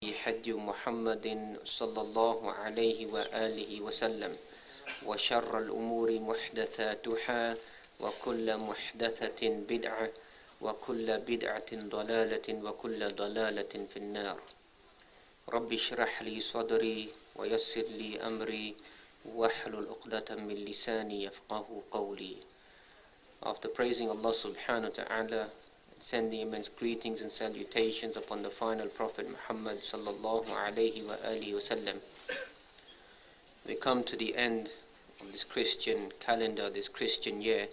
هدي محمد صلى الله عليه وآله وسلم وشر الأمور محدثاتها وكل محدثة بدعة وكل بدعة ضلالة وكل ضلالة في النار. رب اشرح لي صدري ويسر لي أمري واحلل عقدة من لساني يفقه قولي. After praising Allah subhanahu wa ta'ala, sending immense greetings and salutations upon the final Prophet Muhammad sallallahu alayhi wa alihi wasallam, we come to the end of this Christian calendar, this Christian year,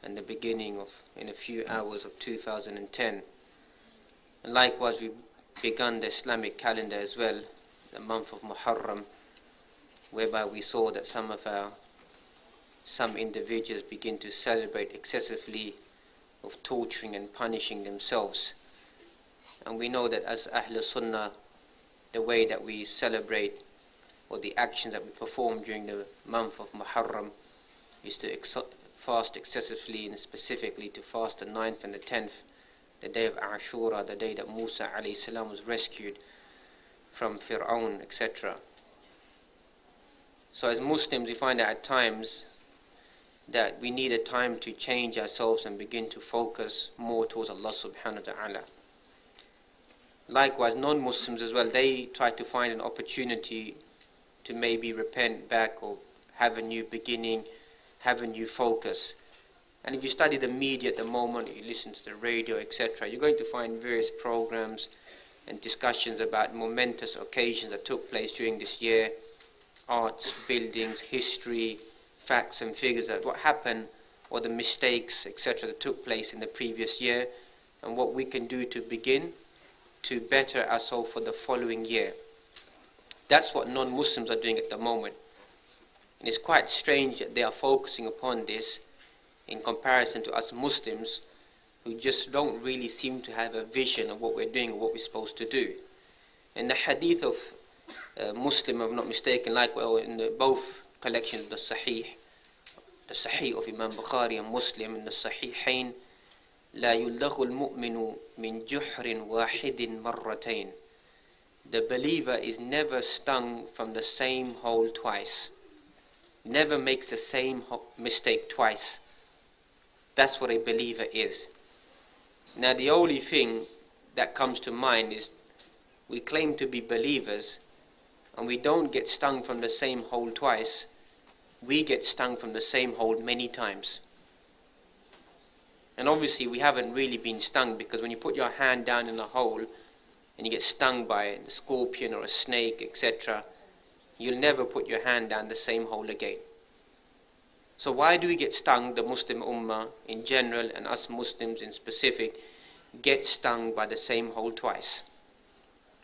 and the beginning of, in a few hours, of 2010. And likewise, we've begun the Islamic calendar as well, the month of Muharram, whereby we saw that some individuals begin to celebrate excessively of torturing and punishing themselves. And we know that as Ahlul Sunnah, the way that we celebrate or the actions that we perform during the month of Muharram is to fast excessively, and specifically to fast the 9th and the 10th, the day of Ashura, the day that Musa alayhi salam was rescued from Fir'aun, etc. So as Muslims, we find that at times that we need a time to change ourselves and begin to focus more towards Allah subhanahu wa ta'ala. Likewise, non-Muslims as well, they try to find an opportunity to maybe repent back or have a new beginning, have a new focus. And if you study the media at the moment, you listen to the radio, etc., you're going to find various programs and discussions about momentous occasions that took place during this year, arts, buildings, history, facts and figures that what happened or the mistakes, etc., that took place in the previous year, and what we can do to begin to better ourselves for the following year. That's what non-Muslims are doing at the moment. And it's quite strange that they are focusing upon this in comparison to us Muslims, who just don't really seem to have a vision of what we're doing or what we're supposed to do. In the hadith of Muslim, if I'm not mistaken, like well in both collections of the Sahih of Imam Bukhari and Muslim, in the Sahihain, لا يلدغ المؤمن من جحر واحد مرتين. The believer is never stung from the same hole twice. Never makes the same mistake twice. That's what a believer is. Now the only thing that comes to mind is we claim to be believers and we don't get stung from the same hole twice. We get stung from the same hole many times. And obviously we haven't really been stung, because when you put your hand down in a hole and you get stung by a scorpion or a snake, etc., you'll never put your hand down the same hole again. So why do we get stung, the Muslim Ummah in general and us Muslims in specific, get stung by the same hole twice?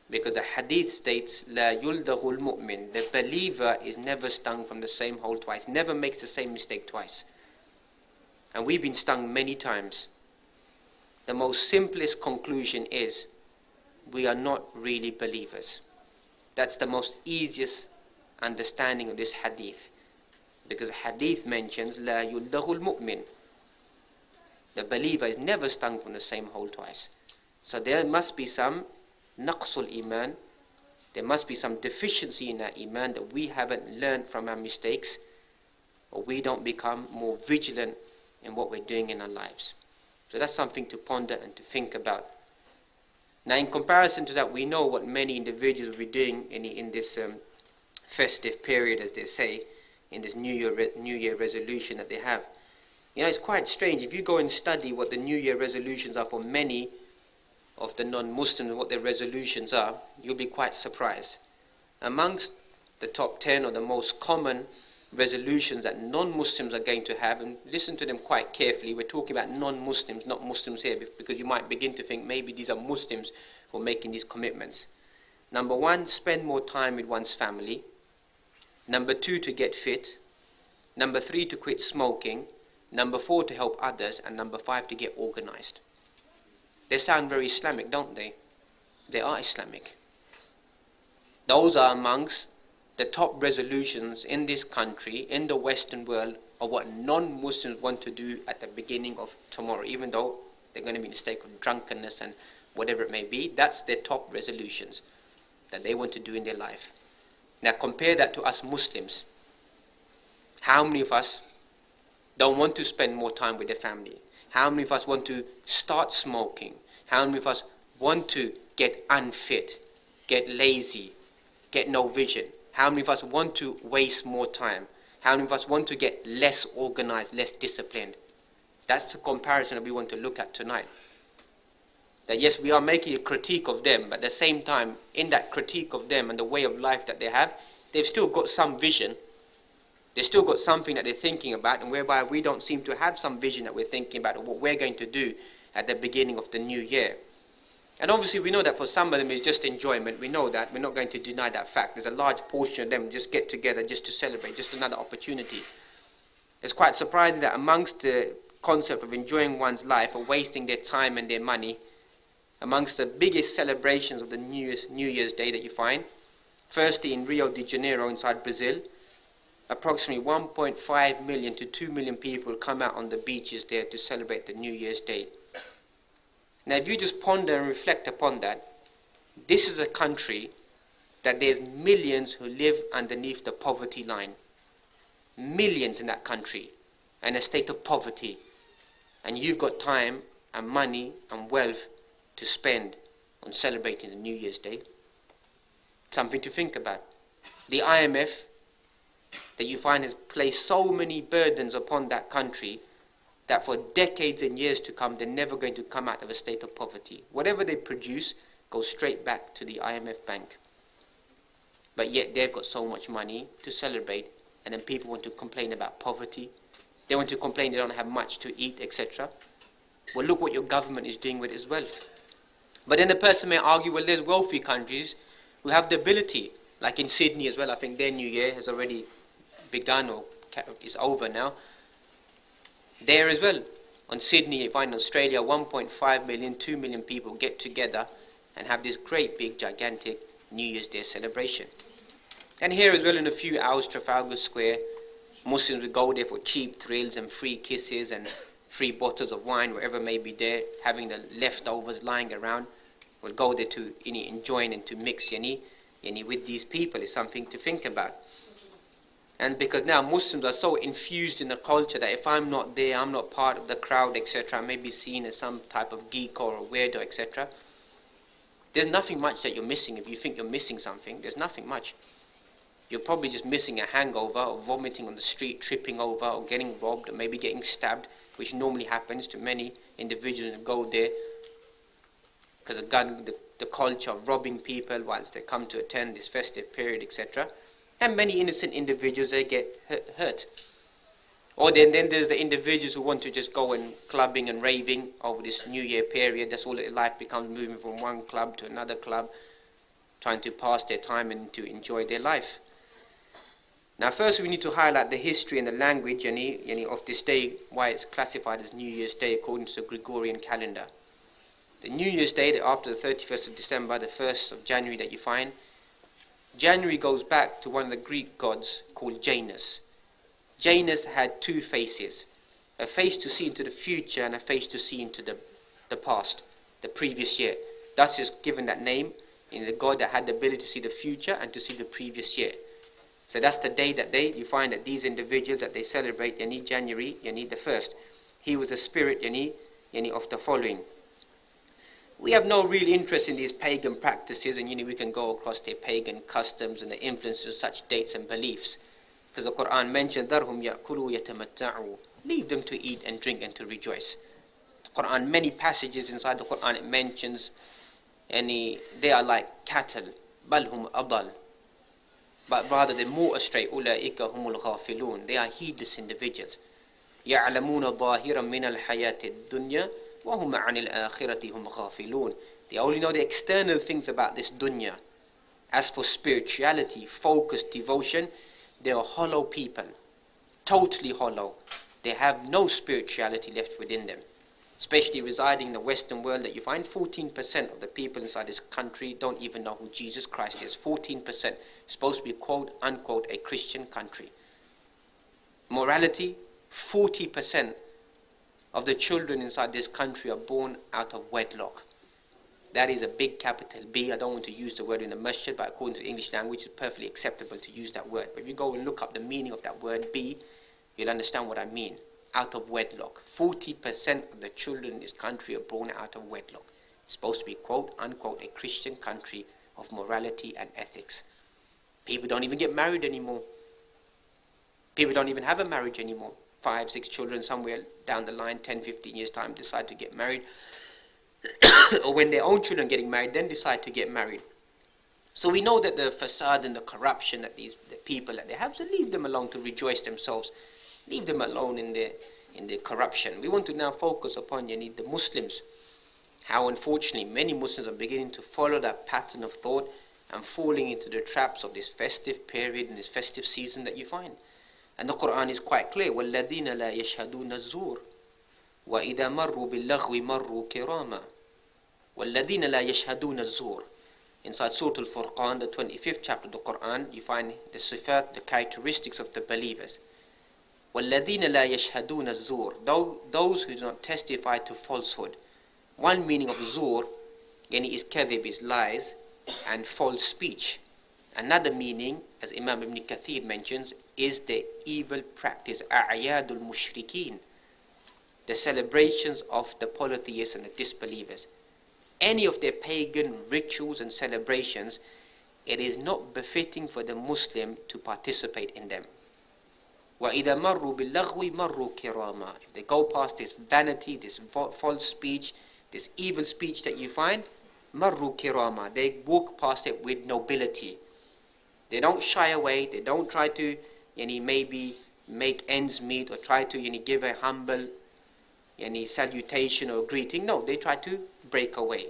Because the hadith states, لا يلدغ المؤمن, the believer is never stung from the same hole twice, never makes the same mistake twice. And we've been stung many times. The most simplest conclusion is, we are not really believers. That's the most easiest understanding of this hadith. Because hadith mentions, لا يلدغ المؤمن, the believer is never stung from the same hole twice. So there must be some naqsul iman, there must be some deficiency in our iman that we haven't learned from our mistakes, or we don't become more vigilant in what we're doing in our lives. So that's something to ponder and to think about. Now in comparison to that, we know what many individuals will be doing in this festive period, as they say, in this New Year resolution that they have. You know, it's quite strange. If you go and study what the New Year resolutions are for many of the non-Muslims and what their resolutions are, you'll be quite surprised. Amongst the top 10 or the most common resolutions that non-Muslims are going to have, and listen to them quite carefully, we're talking about non-Muslims, not Muslims here, because you might begin to think maybe these are Muslims who are making these commitments. Number 1, spend more time with one's family. Number 2, to get fit. Number 3, to quit smoking. Number 4, to help others. And number 5, to get organized. They sound very Islamic, don't they? They are Islamic. Those are amongst the top resolutions in this country, in the Western world, of what non-Muslims want to do at the beginning of tomorrow, even though they're going to be in a state of drunkenness and whatever it may be. That's their top resolutions. that they want to do in their life. Now compare that to us Muslims. How many of us don't want to spend more time with their family? How many of us want to start smoking? How many of us want to get unfit, get lazy, get no vision? How many of us want to waste more time? How many of us want to get less organized, less disciplined? That's the comparison that we want to look at tonight. That yes, we are making a critique of them, but at the same time, in that critique of them and the way of life that they have, they've still got some vision. They've still got something that they're thinking about, and whereby we don't seem to have some vision that we're thinking about, or what we're going to do at the beginning of the new year. And obviously we know that for some of them it's just enjoyment. We know that. We're not going to deny that fact. There's a large portion of them just get together just to celebrate, just another opportunity. It's quite surprising that amongst the concept of enjoying one's life or wasting their time and their money, amongst the biggest celebrations of the New Year's Day that you find, firstly in Rio de Janeiro inside Brazil, approximately 1.5 million to 2 million people come out on the beaches there to celebrate the New Year's Day. Now if you just ponder and reflect upon that, this is a country that there's millions who live underneath the poverty line. Millions in that country, in a state of poverty. And you've got time and money and wealth to spend on celebrating the New Year's Day. Something to think about. The IMF that you find has placed so many burdens upon that country that for decades and years to come, they're never going to come out of a state of poverty. Whatever they produce goes straight back to the IMF bank. But yet they've got so much money to celebrate, and then people want to complain about poverty. They want to complain they don't have much to eat, etc. Well, look what your government is doing with its wealth. But then the person may argue, well, there's wealthy countries who have the ability, like in Sydney as well. I think their New Year has already begun or is over now. There as well, on Sydney, you find Australia, 1.5 million, 2 million people get together and have this great big gigantic New Year's Day celebration. And here as well, in a few hours, Trafalgar Square, Muslims will go there for cheap thrills and free kisses and free bottles of wine, wherever may be there, having the leftovers lying around. Will go there to enjoy and to mix with these people is something to think about. And because now Muslims are so infused in the culture that if I'm not there, I'm not part of the crowd, etc., I may be seen as some type of geek or a weirdo, etc. There's nothing much that you're missing. If you think you're missing something, there's nothing much. You're probably just missing a hangover or vomiting on the street, tripping over or getting robbed or maybe getting stabbed, which normally happens to many individuals who go there because of the culture of robbing people whilst they come to attend this festive period, etc. And many innocent individuals, they get hurt. Or then there's the individuals who want to just go and clubbing and raving over this New Year period. That's all their life becomes, moving from one club to another club, trying to pass their time and to enjoy their life. Now first we need to highlight the history and the language of this day, why it's classified as New Year's Day according to the Gregorian calendar. The New Year's Day, after the 31st of December, the 1st of January that you find, January goes back to one of the Greek gods called Janus. Janus had two faces, a face to see into the future and a face to see into the past, the previous year. Thus is given that name in the god that had the ability to see the future and to see the previous year. So that's the day that you find that these individuals that they celebrate, January, the 1st. He was a spirit, of the following. We have no real interest in these pagan practices, and we can go across their pagan customs and the influence of such dates and beliefs. Because the Quran mentioned, "Dharhum ya'kulu yatamatta'u." Leave them to eat and drink and to rejoice. The Quran, many passages inside the Quran, it mentions, they are like cattle, balhum adal. But rather they're more astray, ulaika humul ghafilun. They are heedless individuals. يَعْلَمُونَ ظَاهِرًا مِنَ الْحَيَاةِ الدُّنْيَا وَهُمْ عَنِ الْآخِرَةِ هُمْ غَافِلُونَ. They only know the external things about this dunya. As for spirituality, focus, devotion, they are hollow people. Totally hollow. They have no spirituality left within them. Especially residing in the Western world, that you find 14% of the people inside this country don't even know who Jesus Christ is. 14%. Supposed to be, quote unquote, a Christian country. Morality, 40% of the children inside this country are born out of wedlock. That is a big capital B. I don't want to use the word in the masjid, but according to the English language, it's perfectly acceptable to use that word. But if you go and look up the meaning of that word B, you'll understand what I mean. Out of wedlock. 40% of the children in this country are born out of wedlock. It's supposed to be, quote, unquote, a Christian country of morality and ethics. People don't even get married anymore. People don't even have a marriage anymore. 5, 6 children somewhere down the line, 10, 15 years time, decide to get married. Or when their own children are getting married, then decide to get married. So we know that the facade and the corruption that the people that they have, so leave them alone to rejoice themselves. Leave them alone in their corruption. We want to now focus upon the Muslims. How unfortunately many Muslims are beginning to follow that pattern of thought and falling into the traps of this festive period and this festive season that you find. And the Quran is quite clear. وَالَّذِينَ لَا يَشْهَدُونَ الزُّورَ وَإِذَا مَرُّوا بِاللَّغْوِ مَرُّوا كِرَامًا وَالَّذِينَ لَا يَشْهَدُونَ الزُّورَ. Inside Surah Al-Furqan, the 25th chapter of the Quran, you find the sifat, the characteristics of the believers. وَالَّذِينَ لَا يَشْهَدُونَ الزُّورَ. Those who do not testify to falsehood. One meaning of zur is kadhib, is lies, and false speech. Another meaning, as Imam Ibn Kathir mentions, is the evil practice, a'yadul mushrikeen, the celebrations of the polytheists and the disbelievers. Any of their pagan rituals and celebrations, it is not befitting for the Muslim to participate in them. وَإِذَا مَرُّوا بِاللَّغْوِ مَرُّوا كِرَامًا. If they go past this vanity, this false speech, this evil speech that you find, marru kirama, they walk past it with nobility. They don't shy away. They don't try to maybe make ends meet or try to give a humble salutation or greeting. No, they try to break away.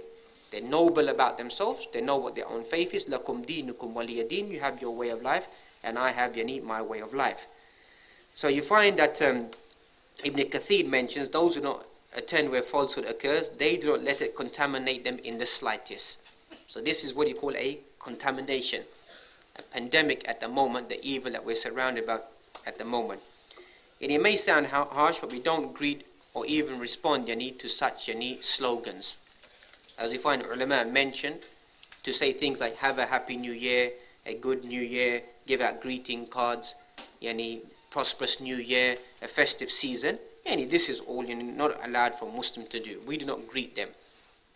They're noble about themselves. They know what their own faith is. Lakum dinukum waliya din. You have your way of life, and I have my way of life. So you find that Ibn Kathir mentions those who don't attend where falsehood occurs, they do not let it contaminate them in the slightest. So this is what you call a contamination. A pandemic at the moment, the evil that we're surrounded by at the moment. And it may sound harsh, but we don't greet or even respond to such slogans. As we find ulama mentioned, to say things like have a happy new year, a good new year, give out greeting cards, prosperous new year, a festive season. This is all not allowed for Muslims to do. We do not greet them.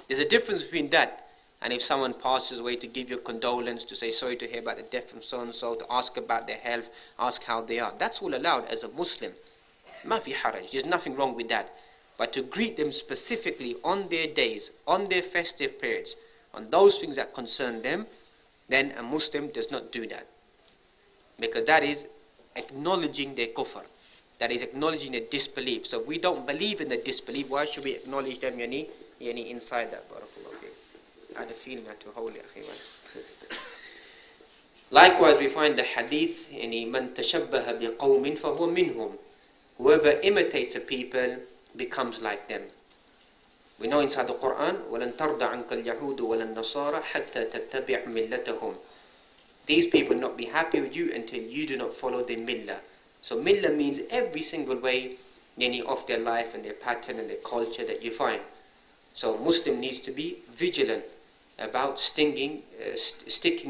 There's a difference between that and if someone passes away, to give your condolence, to say sorry to hear about the death from so-and-so, to ask about their health, ask how they are. That's all allowed as a Muslim. Ma fi haraj. There's nothing wrong with that. But to greet them specifically on their days, on their festive periods, on those things that concern them, then a Muslim does not do that. Because that is acknowledging their kufr. That is acknowledging their disbelief. So if we don't believe in the disbelief, why should we acknowledge them inside that? I had a feeling I had to hold it. Likewise, we find the hadith, مَنْ تَشَبَّهَ بِقَوْمٍ فَهُوَ مِنْهُمْ. Whoever imitates a people becomes like them. We know inside the Quran, وَلَنْ تَرْضَ عَنْكَ الْيَهُودُ وَلَا النَّصَارَى حَتَّى تَتَّبِعْ مِلَّتَهُمْ. These people will not be happy with you until you do not follow their millah. So millah means every single way of their life and their pattern and their culture that you find. So Muslim needs to be vigilant about sticking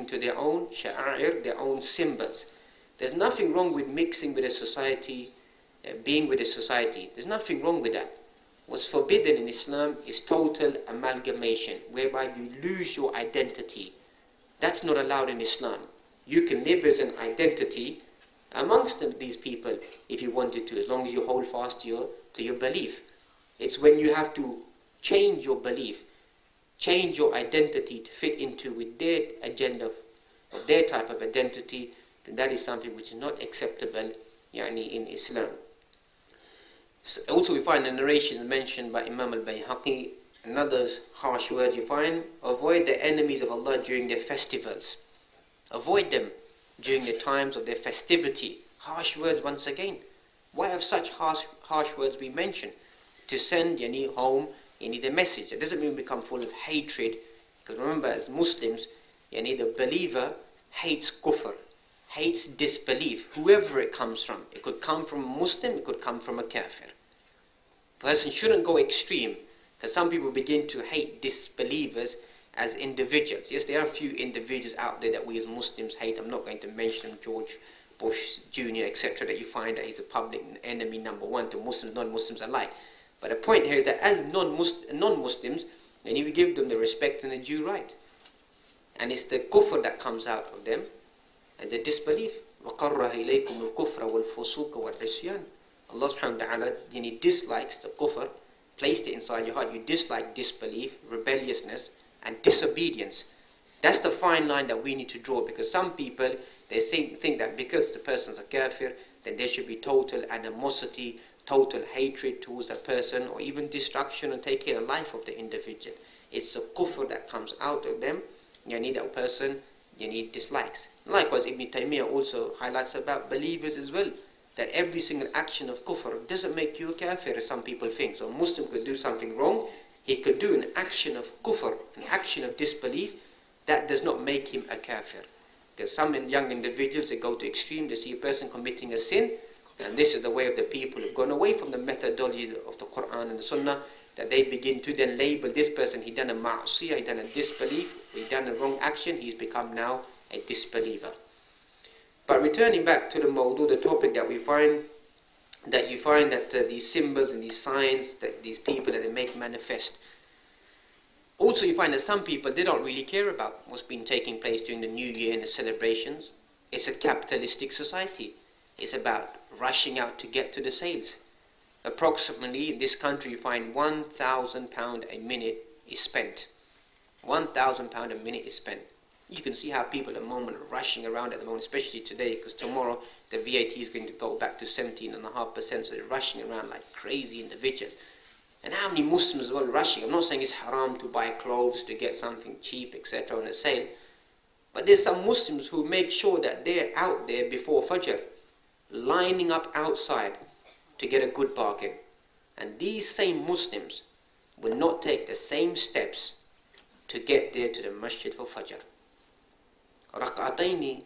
to their own sha'air, their own symbols. There's nothing wrong with mixing with a society, being with a society. There's nothing wrong with that. What's forbidden in Islam is total amalgamation, whereby you lose your identity. That's not allowed in Islam. You can live as an identity amongst these people if you wanted to, as long as you hold fast to your belief. It's when you have to change your belief, change your identity to fit into with their agenda or their type of identity, then that is something which is not acceptable in Islam. So also we find the narrations mentioned by Imam al-Bayhaqi and others harsh words you find. Avoid the enemies of Allah during their festivals. Avoid them during the times of their festivity. Harsh words once again. Why have such harsh words been mentioned? To send home the message. It doesn't mean we become full of hatred, because remember, as Muslims, the believer hates kufr, hates disbelief, whoever it comes from. It could come from a Muslim, it could come from a kafir. A person shouldn't go extreme. Because some people begin to hate disbelievers as individuals. Yes, there are a few individuals out there that we as Muslims hate. I'm not going to mention them, George Bush Jr., etc., that you find that he's a public enemy number one to Muslims, non-Muslims alike. But the point here is that as non-Muslims, then you give them the respect and the due right. And it's the kufr that comes out of them, and the disbelief. وَقَرَّهَ إِلَيْكُمُ الْكُفْرَ وَالْفُسُوقَ وَالْعِصْيَانَ. Allah subhanahu wa ta'ala, and He dislikes the kufr, placed it inside your heart. You dislike disbelief, rebelliousness, and disobedience. That's the fine line that we need to draw, because some people, they think that because the person's a kafir, then there should be total animosity, total hatred towards that person, or even destruction and taking the life of the individual. It's the kufr that comes out of them. You need that person, you need dislikes. Likewise, Ibn Taymiyyah also highlights about believers as well, that every single action of kufr doesn't make you a kafir, as some people think. So a Muslim could do something wrong, he could do an action of kufr, an action of disbelief, that does not make him a kafir. Because some young individuals, they go to extreme, they see a person committing a sin, and this is the way of the people who've gone away from the methodology of the Quran and the Sunnah, that they begin to then label this person, he done a ma'asiyah, he done a disbelief, he done a wrong action, he's become now a disbeliever. But returning back to the mawdu, the topic that we find, that you find that these symbols and these signs that these people that they make manifest. Also you find that some people, they don't really care about what's been taking place during the New Year and the celebrations. It's a capitalistic society. It's about rushing out to get to the sales. Approximately in this country you find £1,000 a minute is spent. £1,000 a minute is spent. You can see how people at the moment are rushing around at the moment, especially today, because tomorrow the VAT is going to go back to 17.5%, so they're rushing around like crazy individuals. And how many Muslims are rushing? I'm not saying it's haram to buy clothes, to get something cheap, etc. on a sale, but there's some Muslims who make sure that they're out there before Fajr, lining up outside to get a good bargain. And these same Muslims will not take the same steps to get there to the masjid for Fajr. ركعتين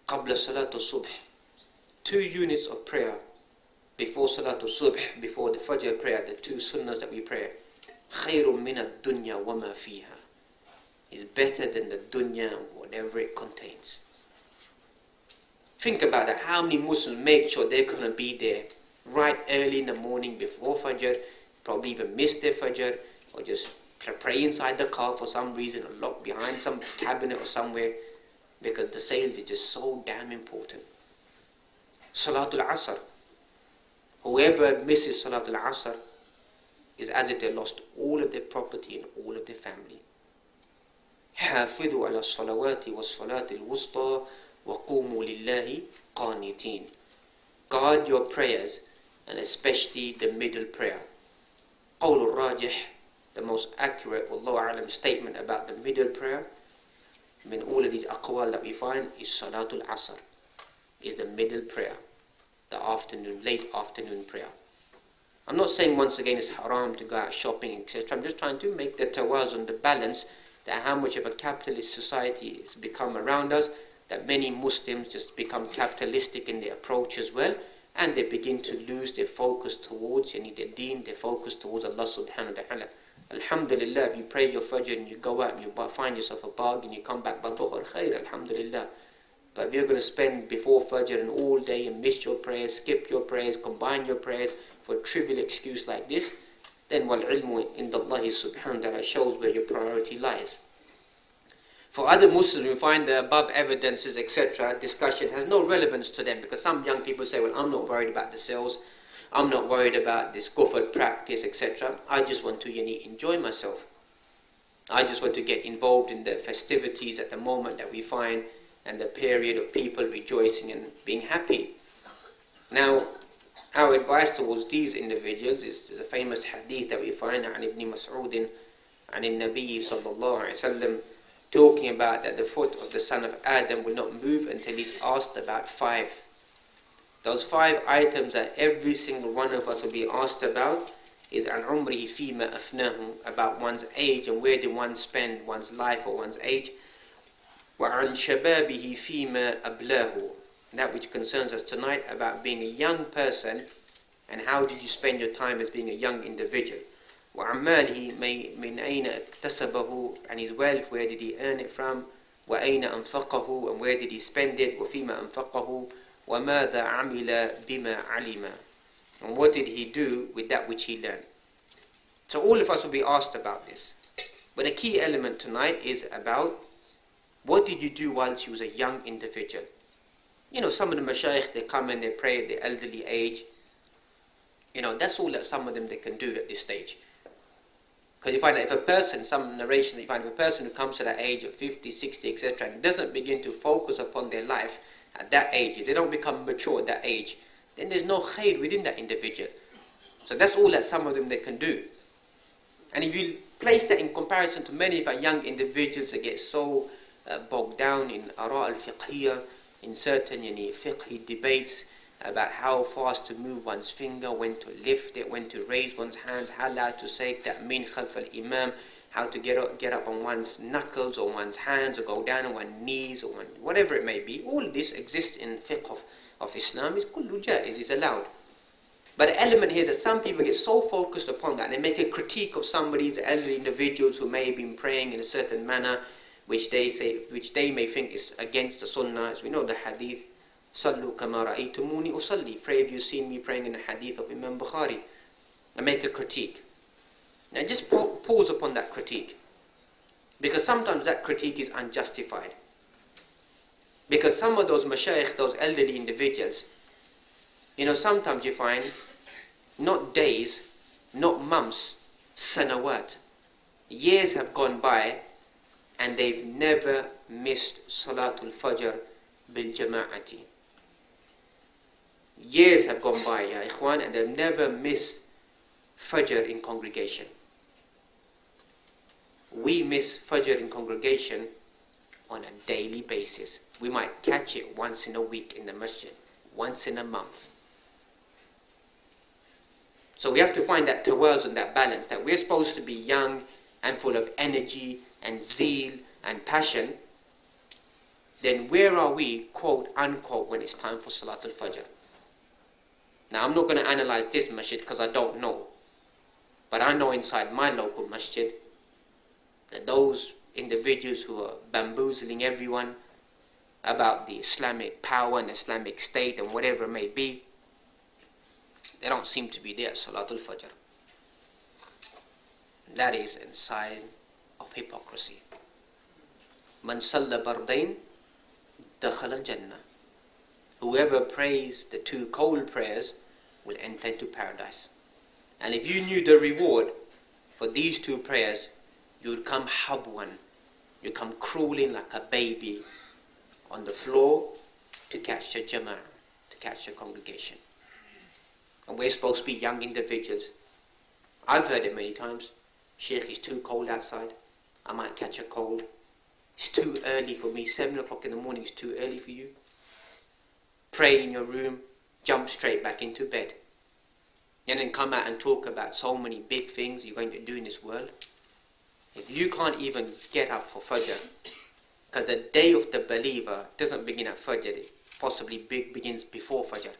قبل صلاة الصبح, 2 units of prayer before Salatul Subh, before the Fajr prayer, the 2 sunnahs that we pray. خير من الدنيا وما فيها, is better than the dunya and whatever it contains. Think about that. How many Muslims make sure they're going to be there right early in the morning before Fajr, probably even miss their Fajr, or just pray inside the car for some reason, or lock behind some cabinet or somewhere, because the sales is just so damn important. Salatul Asr. Whoever misses Salatul Asr is as if they lost all of their property and all of their family. حافظوا على الصلوات والصلاة الوسطى وقوموا لله قانتين. Guard your prayers, and especially the middle prayer. قول الراجح, the most accurate, wallahu a'lam, statement about the middle prayer, I mean all of these aqwal that we find, is Salatul Asr, is the middle prayer, the afternoon, late afternoon prayer. I'm not saying once again it's haram to go out shopping, etc. I'm just trying to make the tawazun, the balance, that how much of a capitalist society has become around us, that many Muslims just become capitalistic in their approach as well, and they begin to lose their focus towards their deen, their focus towards Allah subhanahu wa ta'ala. Alhamdulillah, if you pray your Fajr and you go out and you find yourself a bargain, you come back by dhuhr, khair, alhamdulillah. But if you're going to spend before Fajr and all day and miss your prayers, skip your prayers, combine your prayers for a trivial excuse like this, then wal ilmu indallahi subhanahu wa ta'ala shows where your priority lies. For other Muslims, we find the above evidences, etc., discussion has no relevance to them, because some young people say, well, I'm not worried about the sales, I'm not worried about this kufr practice, etc. I just want to enjoy myself. I just want to get involved in the festivities at the moment that we find, and the period of people rejoicing and being happy. Now, our advice towards these individuals is the famous hadith that we find عن ابن مسعود عن النبي صلى الله عليه وسلم, talking about that the foot of the son of Adam will not move until he's asked about 5. Those 5 items that every single one of us will be asked about is عن عمره فيما أفناه, about one's age and where did one spend one's life or one's age. وعن شبابه فيما أبلاه, that which concerns us tonight, about being a young person and how did you spend your time as being a young individual. وعماله من أين اكتسبه, and his wealth, where did he earn it from, وأين أنفقه, and where did he spend it, وفيما أنفقه, وماذا عمل بما علم, and what did he do with that which he learned. So all of us will be asked about this. But a key element tonight is about what did you do whilst you was a young individual. You know, some of the mashayikh, they come and they pray at the elderly age. You know, that's all that some of them they can do at this stage. Because you find that if a person, some narrations, you find if a person who comes to that age of 50, 60, etc., and doesn't begin to focus upon their life at that age, if they don't become mature at that age, then there's no khair within that individual. So that's all that some of them they can do. And if you place that in comparison to many of our young individuals that get so bogged down in ara al-fiqhiyya, in certain fiqhi debates about how fast to move one's finger, when to lift it, when to raise one's hands, how loud to say ta'min khalf al-imam, how to get up on one's knuckles or one's hands, or go down on one's knees, or whatever it may be. All this exists in fiqh of Islam. It's kullu jaiz, is allowed. But the element here is that some people get so focused upon that, and they make a critique of somebody's elderly individuals who may have been praying in a certain manner, which they may think is against the sunnah. As we know the hadith, Sallu kama ra'aytumuni usalli, pray if you've seen me praying in the hadith of Imam Bukhari, and make a critique. Now just pause upon that critique, because sometimes that critique is unjustified. Because some of those mashayikh, those elderly individuals, you know, sometimes you find not days, not months, sanawat, years have gone by and they've never missed Salatul Fajr bil Jama'ati. Years have gone by, ya ikhwan, and they've never missed Fajr in congregation. We miss Fajr in congregation on a daily basis. We might catch it once in a week in the masjid, once in a month. So we have to find that tawazun, that balance, that we're supposed to be young and full of energy and zeal and passion. Then where are we, quote unquote, when it's time for Salatul Fajr? Now I'm not going to analyze this masjid because I don't know. But I know inside my local masjid that those individuals who are bamboozling everyone about the Islamic power and Islamic state and whatever it may be, they don't seem to be there at Salatul Fajr. That is a sign of hypocrisy. Man salla bardain dakhala al-jannah. Whoever prays the two cold prayers will enter into paradise. And if you knew the reward for these two prayers, you would come habwan, you come crawling like a baby on the floor to catch the jama'ah, to catch the congregation. And we're supposed to be young individuals. I've heard it many times. Sheikh, it's too cold outside. I might catch a cold. It's too early for me. 7 o'clock in the morning is too early for you. Pray in your room, jump straight back into bed. And then come out and talk about so many big things you're going to do in this world. If you can't even get up for Fajr, because the day of the believer doesn't begin at Fajr, it possibly begins before Fajr.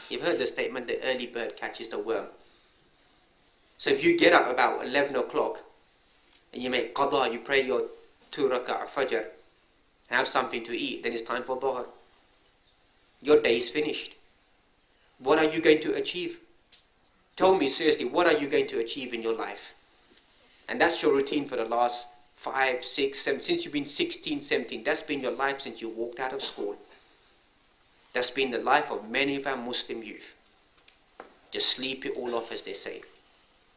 You've heard the statement, the early bird catches the worm. So if you get up about 11 o'clock and you make qada, you pray your 2 rak'ah Fajr and have something to eat, then it's time for Dhuhr. Your day is finished. What are you going to achieve? Tell me seriously, what are you going to achieve in your life? And that's your routine for the last 5, 6, 7, since you've been 16, 17. That's been your life since you walked out of school. That's been the life of many of our Muslim youth. Just sleep it all off, as they say.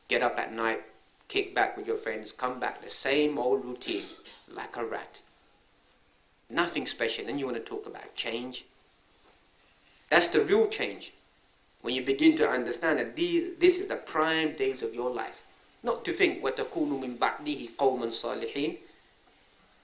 Get up at night, kick back with your friends, come back, the same old routine, like a rat. Nothing special. Then you want to talk about change. That's the real change. When you begin to understand that this is the prime days of your life. Not to think, وَتَكُونُ مِنْ بَعْدِهِ قَوْمًا صَالِحِينَ,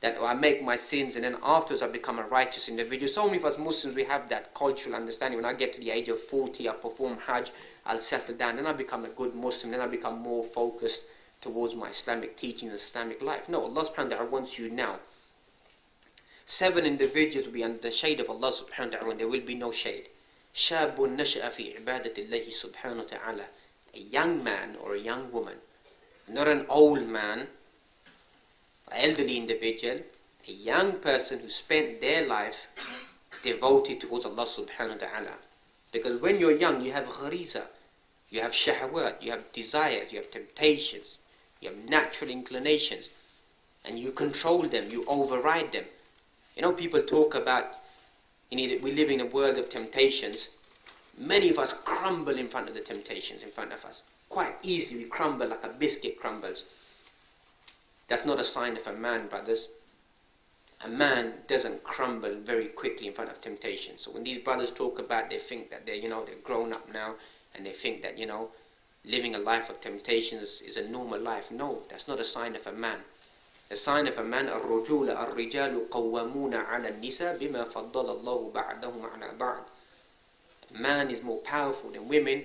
that I make my sins and then afterwards I become a righteous individual. So many of us Muslims, we have that cultural understanding. When I get to the age of 40, I perform Hajj, I'll settle down, then I become a good Muslim, then I become more focused towards my Islamic teaching and Islamic life. No, Allah subhanahu wa ta'ala wants you now. 7 individuals will be under the shade of Allah subhanahu wa ta'ala, and there will be no shade. شَابٌ نَشَأَ فِي عِبَادَةِ اللَّهِ سُبْحَانَهُ وَتَعَالَى. A young man or a young woman not an old man, an elderly individual, a young person who spent their life devoted towards Allah subhanahu wa ta'ala. Because when you're young, you have ghariza, you have shahawat, you have desires, you have temptations, you have natural inclinations, and you control them, you override them. You know, people talk about, we live in a world of temptations. Many of us crumble in front of the temptations in front of us. Quite easily, we crumble like a biscuit crumbles. That's not a sign of a man, brothers. A man doesn't crumble very quickly in front of temptation. So when these brothers talk about, they think that they're grown up now, and they think that, living a life of temptations is a normal life. No, that's not a sign of a man. The sign of a man, الرجال قوامون على النساء بما فضل الله بعضهم على بعض. A man is more powerful than women,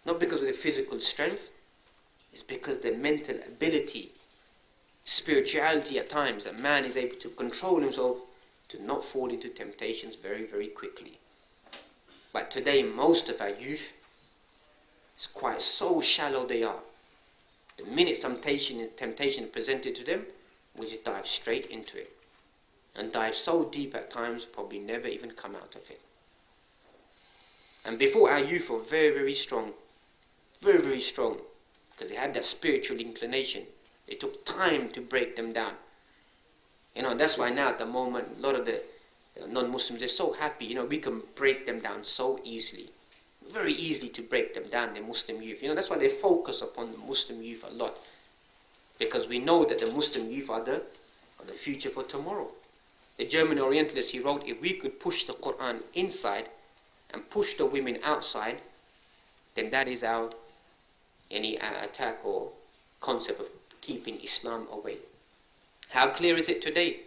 not because of the physical strength, it's because the mental ability, spirituality at times. A man is able to control himself to not fall into temptations very, very quickly. But today, most of our youth, it's quite so shallow they are. The minute some temptation is presented to them, we just dive straight into it. And dive so deep at times, probably never even come out of it. And before, our youth were very, very strong. Very, very strong. Because they had that spiritual inclination. It took time to break them down. And that's why now at the moment, a lot of the non-Muslims, they're so happy. We can break them down so easily. Very easily to break them down, the Muslim youth. That's why they focus upon the Muslim youth a lot. Because we know that the Muslim youth are the future for tomorrow. The German Orientalist, he wrote, if we could push the Quran inside and push the women outside, then that is our attack or concept of keeping Islam away. How clear is it today?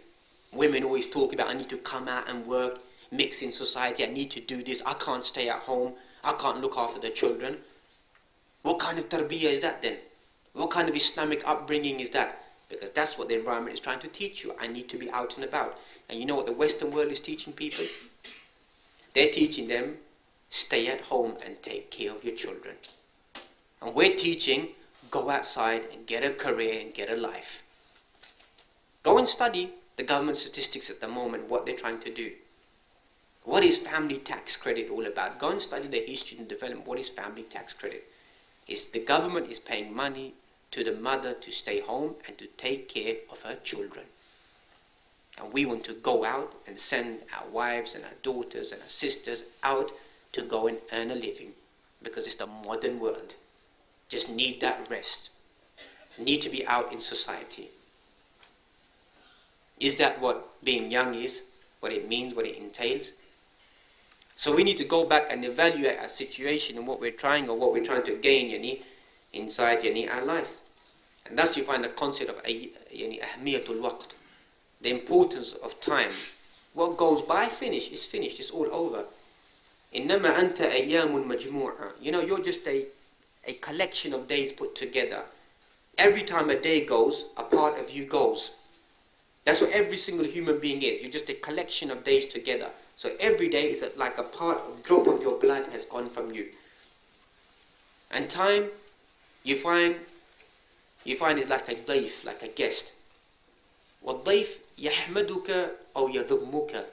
Women always talk about, I need to come out and work, mix in society, I need to do this, I can't stay at home, I can't look after the children. What kind of tarbiyah is that then? What kind of Islamic upbringing is that? Because that's what the environment is trying to teach you. I need to be out and about. And you know what the Western world is teaching people? They're teaching them, stay at home and take care of your children. And we're teaching, go outside and get a career and get a life. Go and study the government statistics at the moment, what they're trying to do. What is family tax credit all about? Go and study the history and development. What is family tax credit? It's the government is paying money to the mother to stay home and to take care of her children. And we want to go out and send our wives and our daughters and our sisters out to go and earn a living. Because it's the modern world. Just need that rest. Need to be out in society. Is that what being young is? What it means, what it entails? So we need to go back and evaluate our situation and what we're trying to gain inside our life. And thus you find the concept of ahmiyatul waqt, the importance of time. What goes by, is finished, it's all over. Innama anta ayyamun majmu'a. You're just a collection of days put together. Every time a day goes, a part of you goes. That's what every single human being is. You're just a collection of days together. So every day is like a drop of your blood has gone from you. And time, you find is like a dayf, like a guest. وَالضَّيْفْ يَحْمَدُكَ أَوْ يَذُمُّكَ.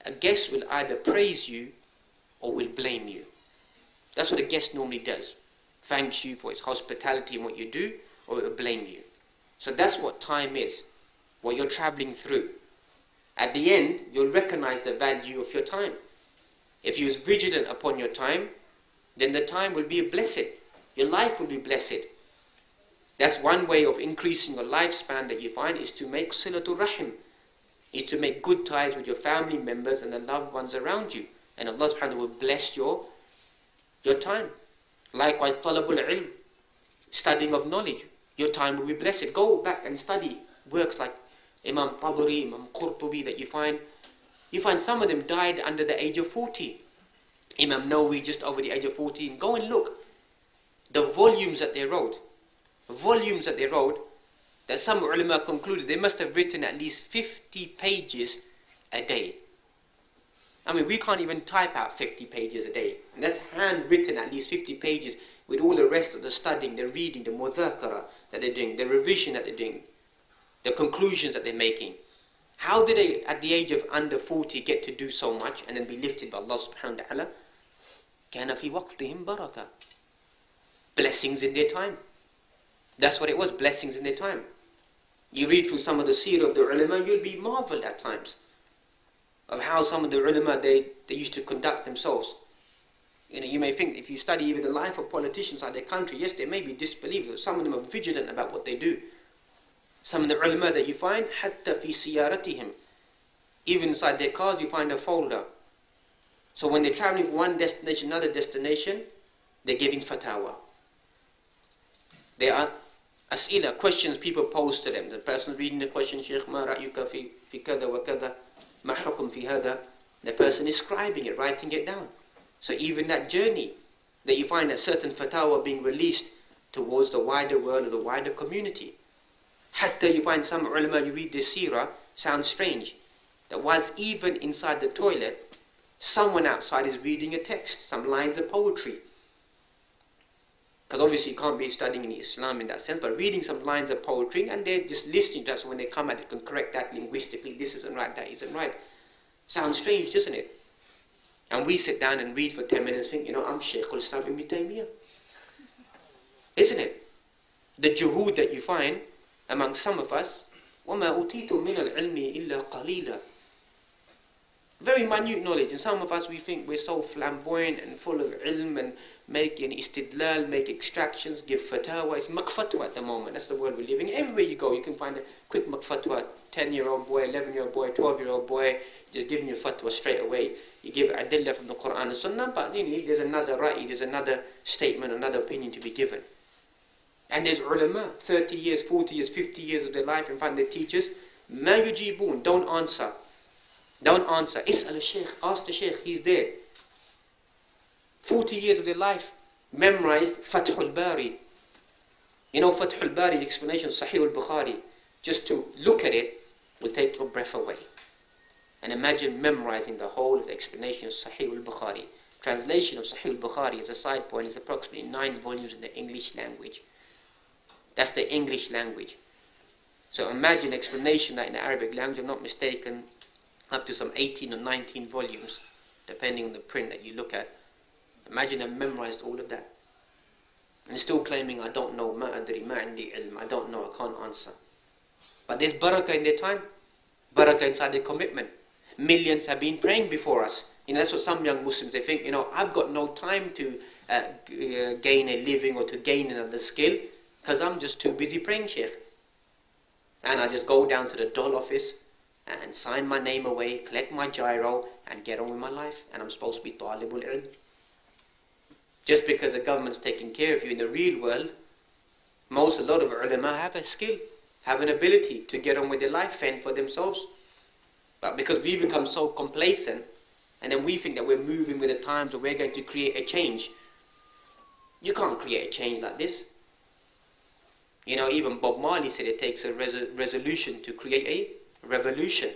A guest will either praise you or will blame you. That's what a guest normally does. Thanks you for its hospitality and what you do, or it will blame you. So that's what time is, what you're traveling through. At the end, you'll recognize the value of your time. If you're vigilant upon your time, then the time will be blessed. Your life will be blessed. That's one way of increasing your lifespan that you find, is to make silatul rahim, is to make good ties with your family members and the loved ones around you. And Allah subhanahu wa ta'ala will bless your time. Likewise, talabul ilm, studying of knowledge. Your time will be blessed. Go back and study works like Imam Tabari, Imam Qurtubi, that you find some of them died under the age of 40. Imam Nawawi just over the age of 14. Go and look. The volumes that they wrote, that some ulama concluded they must have written at least 50 pages a day. I mean, we can't even type out 50 pages a day. And that's handwritten at least 50 pages. with all the rest of the studying, the reading, the mudhakara that they're doing, the revision that they're doing, the conclusions that they're making. How did they, at the age of under 40, get to do so much and then be lifted by Allah subhanahu wa ta'ala? كَانَ فِي وَقْتِهِمْ بَرَكَةً. Blessings in their time. That's what it was, blessings in their time. You read through some of the seerah of the ulama, you'll be marveled at times of how some of the ulama, they used to conduct themselves. You know, you may think, if you study even the life of politicians like their country, yes, they may be disbelievers, but some of them are vigilant about what they do. Some of the ulama that you find, حَتَّى فِي سِيَارَتِهِمْ, even inside their cars you find a folder. So when they're traveling from one destination to another destination, they're giving fatwa. There are as'ila, questions people pose to them. The person reading the question, Shaykh, مَا رَأْيُكَ فِي كَذَا وَكَذَا مَا حُكُمْ فِي هَذَا. The person is scribing it, writing it down. So even that journey, that you find a certain fatwa being released towards the wider world or the wider community. Hatta you find some ulama, you read their seerah, sounds strange. That whilst even inside the toilet, someone outside is reading a text, some lines of poetry. Because obviously you can't be studying in Islam in that sense, but reading some lines of poetry and they're just listening to that, so when they come out, they can correct that linguistically, this isn't right, that isn't right. Sounds strange, doesn't it? And we sit down and read for 10 minutes and think, you know, I'm Shaykh al-Islam ibn Taymiyyah. Isn't it? The juhud that you find among some of us, وَمَا أُوتِيتُ مِنَ الْعِلْمِ إِلَّا قَلِيلًا. Very minute knowledge, and some of us, we think we're so flamboyant and full of ilm and making istidlal, make extractions, give fatwa. It's makfatwa at the moment, that's the world we're living in. Everywhere you go, you can find a quick makfatwa, 10-year-old boy, 11-year-old boy, 12-year-old boy, just giving you fatwa straight away. You give adillah from the Quran and Sunnah, but you know, there's another ra'i, there's another statement, another opinion to be given. And there's ulama, 30 years, 40 years, 50 years of their life in front of their teachers. مَا يُجِيبُونَ, don't answer. Don't answer. Is'al al-Shaykh, ask the Shaykh, he's there. 40 years of their life, memorized Fathul Bari. You know Fathul Bari's explanation, Sahih al-Bukhari. Just to look at it will take your breath away. And imagine memorizing the whole of the explanation of Sahih al-Bukhari. Translation of Sahih al-Bukhari, as a side point, is approximately 9 volumes in the English language. That's the English language. So imagine explanation that in the Arabic language, I'm not mistaken, up to some 18 or 19 volumes, depending on the print that you look at. Imagine I've memorized all of that. And still claiming, I don't know, ma adri, ma indi ilm, I don't know, I can't answer. But there's barakah in their time, barakah inside their commitment. Millions have been praying before us. You know, that's what some young Muslims, they think, you know, I've got no time to gain a living or to gain another skill, because I'm just too busy praying, Shaykh. And I just go down to the dole office and sign my name away, collect my gyro, and get on with my life. And I'm supposed to be talibul ilm. Just because the government's taking care of you in the real world, a lot of ulama have a skill, have an ability to get on with their life, fend for themselves. But because we become so complacent, and then we think that we're moving with the times or we're going to create a change. You can't create a change like this. You know, even Bob Marley said it takes a resolution to create a revolution.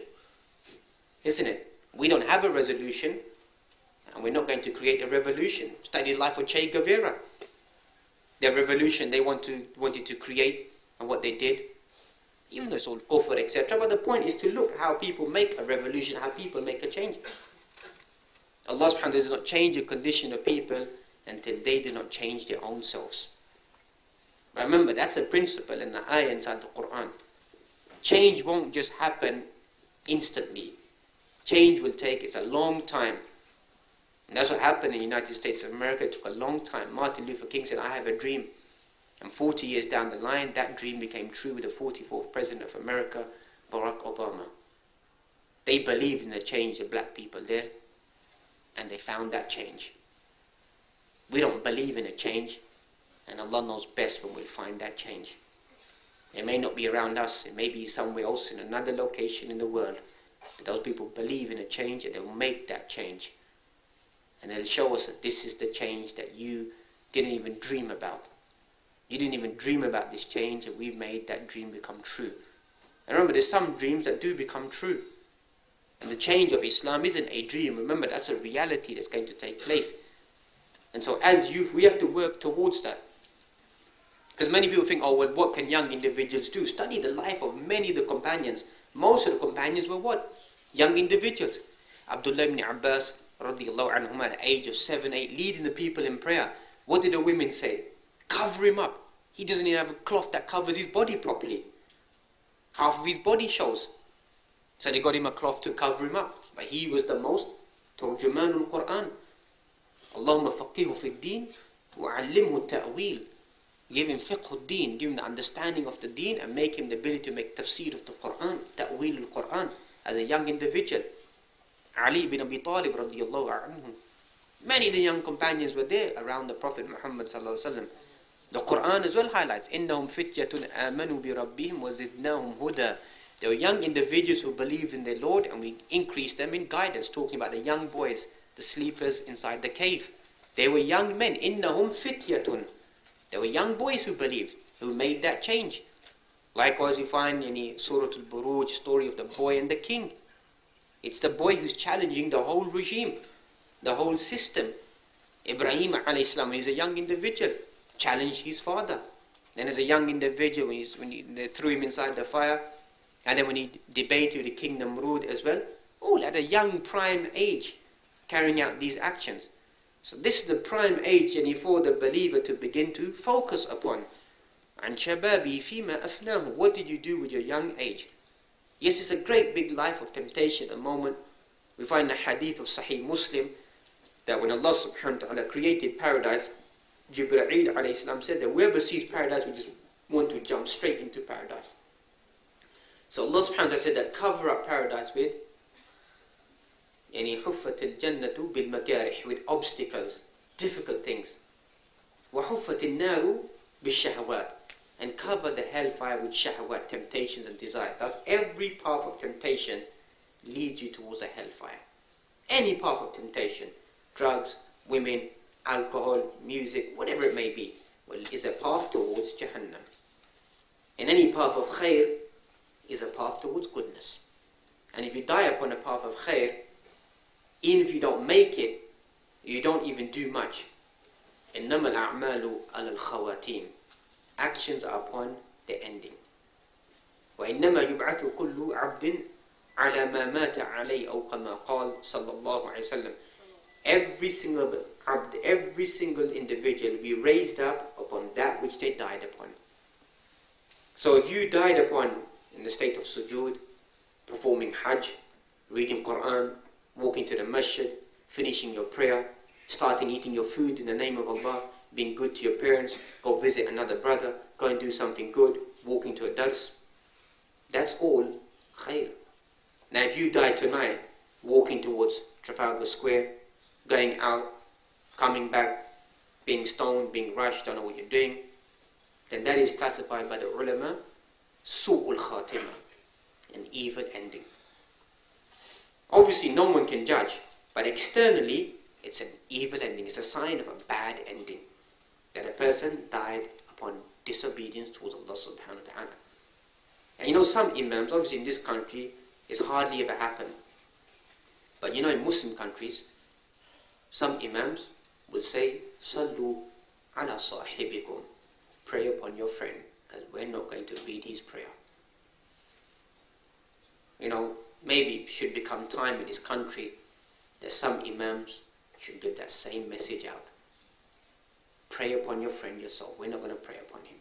Isn't it? We don't have a resolution, and we're not going to create a revolution. Study the life of Che Guevara. Their revolution they wanted to create, and what they did. Even though it's all kufr, etc. But the point is to look how people make a revolution, how people make a change. Allah subhanahu wa ta'ala does not change the condition of people until they do not change their own selves. Remember, that's a principle in the ayah inside the Quran. Change won't just happen instantly. Change will take, it's a long time. And that's what happened in the United States of America. It took a long time. Martin Luther King said, I have a dream. And 40 years down the line, that dream became true with the 44th President of America, Barack Obama. They believed in the change of black people there, and they found that change. We don't believe in a change, and Allah knows best when we'll find that change. It may not be around us, it may be somewhere else in another location in the world. But those people believe in a change, and they will make that change. And they'll show us that this is the change that you didn't even dream about. You didn't even dream about this change, and we've made that dream become true. And remember, there's some dreams that do become true. And the change of Islam isn't a dream. Remember, that's a reality that's going to take place. And so as youth, we have to work towards that. Because many people think, oh, well, what can young individuals do? Study the life of many of the companions. Most of the companions were what? Young individuals. Abdullah ibn Abbas, radiallahu anhum, at the age of 7, 8, leading the people in prayer. What did the women say? Cover him up. He doesn't even have a cloth that covers his body properly. Half of his body shows. So they got him a cloth to cover him up. But he was the most turjuman al-Quran. Allahumma faqihu fi ad-din wa 'allimhu at-ta'wil. Give him fiqh al-din, give him the understanding of the deen, and make him the ability to make tafsir of the Quran, ta'wil al-Quran, as a young individual. Ali bin Abi Talib radiyallahu anhu. Many of the young companions were there around the Prophet Muhammad sallallahu alaihi wasallam. The Quran as well highlights, إِنَّهُمْ فِتْيَةٌ آمَنُوا بِرَبِّهِمْ وَزِدْنَاهُمْ هُدًى. They were young individuals who believed in their Lord, and we increased them in guidance, talking about the young boys, the sleepers inside the cave. They were young men. إِنَّهُمْ فِتْيَةٌ. They were young boys who believed, who made that change. Likewise, we find in Surah Al-Buruj, story of the boy and the king. It's the boy who's challenging the whole regime, the whole system. Ibrahim alayhi salam is a young individual, challenged his father. Then as a young individual, when they threw him inside the fire, and then when he debated with the king Namrud as well, all at a young prime age, carrying out these actions. So this is the prime age for the believer to begin to focus upon. عن شبابي فيما أفناه. What did you do with your young age? Yes, it's a great big life of temptation at the moment. We find the hadith of Sahih Muslim that when Allah subhanahu wa ta'ala created paradise, Jibreel alayhi salam said that whoever sees paradise will just want to jump straight into paradise. So Allah subhanahu wa ta'ala said that cover up paradise with حُفَّتِ الْجَنَّةُ بِالْمَكَارِحِ, with obstacles, difficult things. وَحُفَّتِ النَّارُ بِالشَّهَوَاتِ, and cover the hellfire with shahawat, temptations and desires. Thus every path of temptation leads you towards a hellfire. Any path of temptation, drugs, women, alcohol, music, whatever it may be, is a path towards Jahannam. And any path of khair is a path towards goodness. And if you die upon a path of khair, even if you don't make it, you don't even do much. إِنَّمَا الْأَعْمَالُ عَلَى الْخَوَاتِيمِ. Actions are upon the ending. وَإِنَّمَا يُبْعَثُ كُلُّ عَبْدٍ عَلَى مَا مَاتَ عَلَيْهِ أَوْ كَمَا قَالَ صَلَّى اللَّهُ عَلَيْهِ وسلم. Every single abd, every single individual will be raised up upon that which they died upon. So if you died upon in the state of sujood, performing hajj, reading Quran, walking to the masjid, finishing your prayer, starting eating your food in the name of Allah, being good to your parents, go visit another brother, go and do something good, walking to a dars, that's all khair. Now if you die tonight, walking towards Trafalgar Square, going out, coming back, being stoned, being rushed, don't know what you're doing, then that is classified by the ulama su'ul khatima, an evil ending. Obviously no one can judge, but externally it's an evil ending. It's a sign of a bad ending, that a person died upon disobedience towards Allah subhanahu wa ta'ala. And some imams, obviously in this country, it's hardly ever happened. But in Muslim countries, some imams will say, Sallu ala sahibikum, pray upon your friend, because we're not going to read his prayer. Maybe it should become time in this country that some imams should give that same message out. Pray upon your friend yourself. We're not going to pray upon him.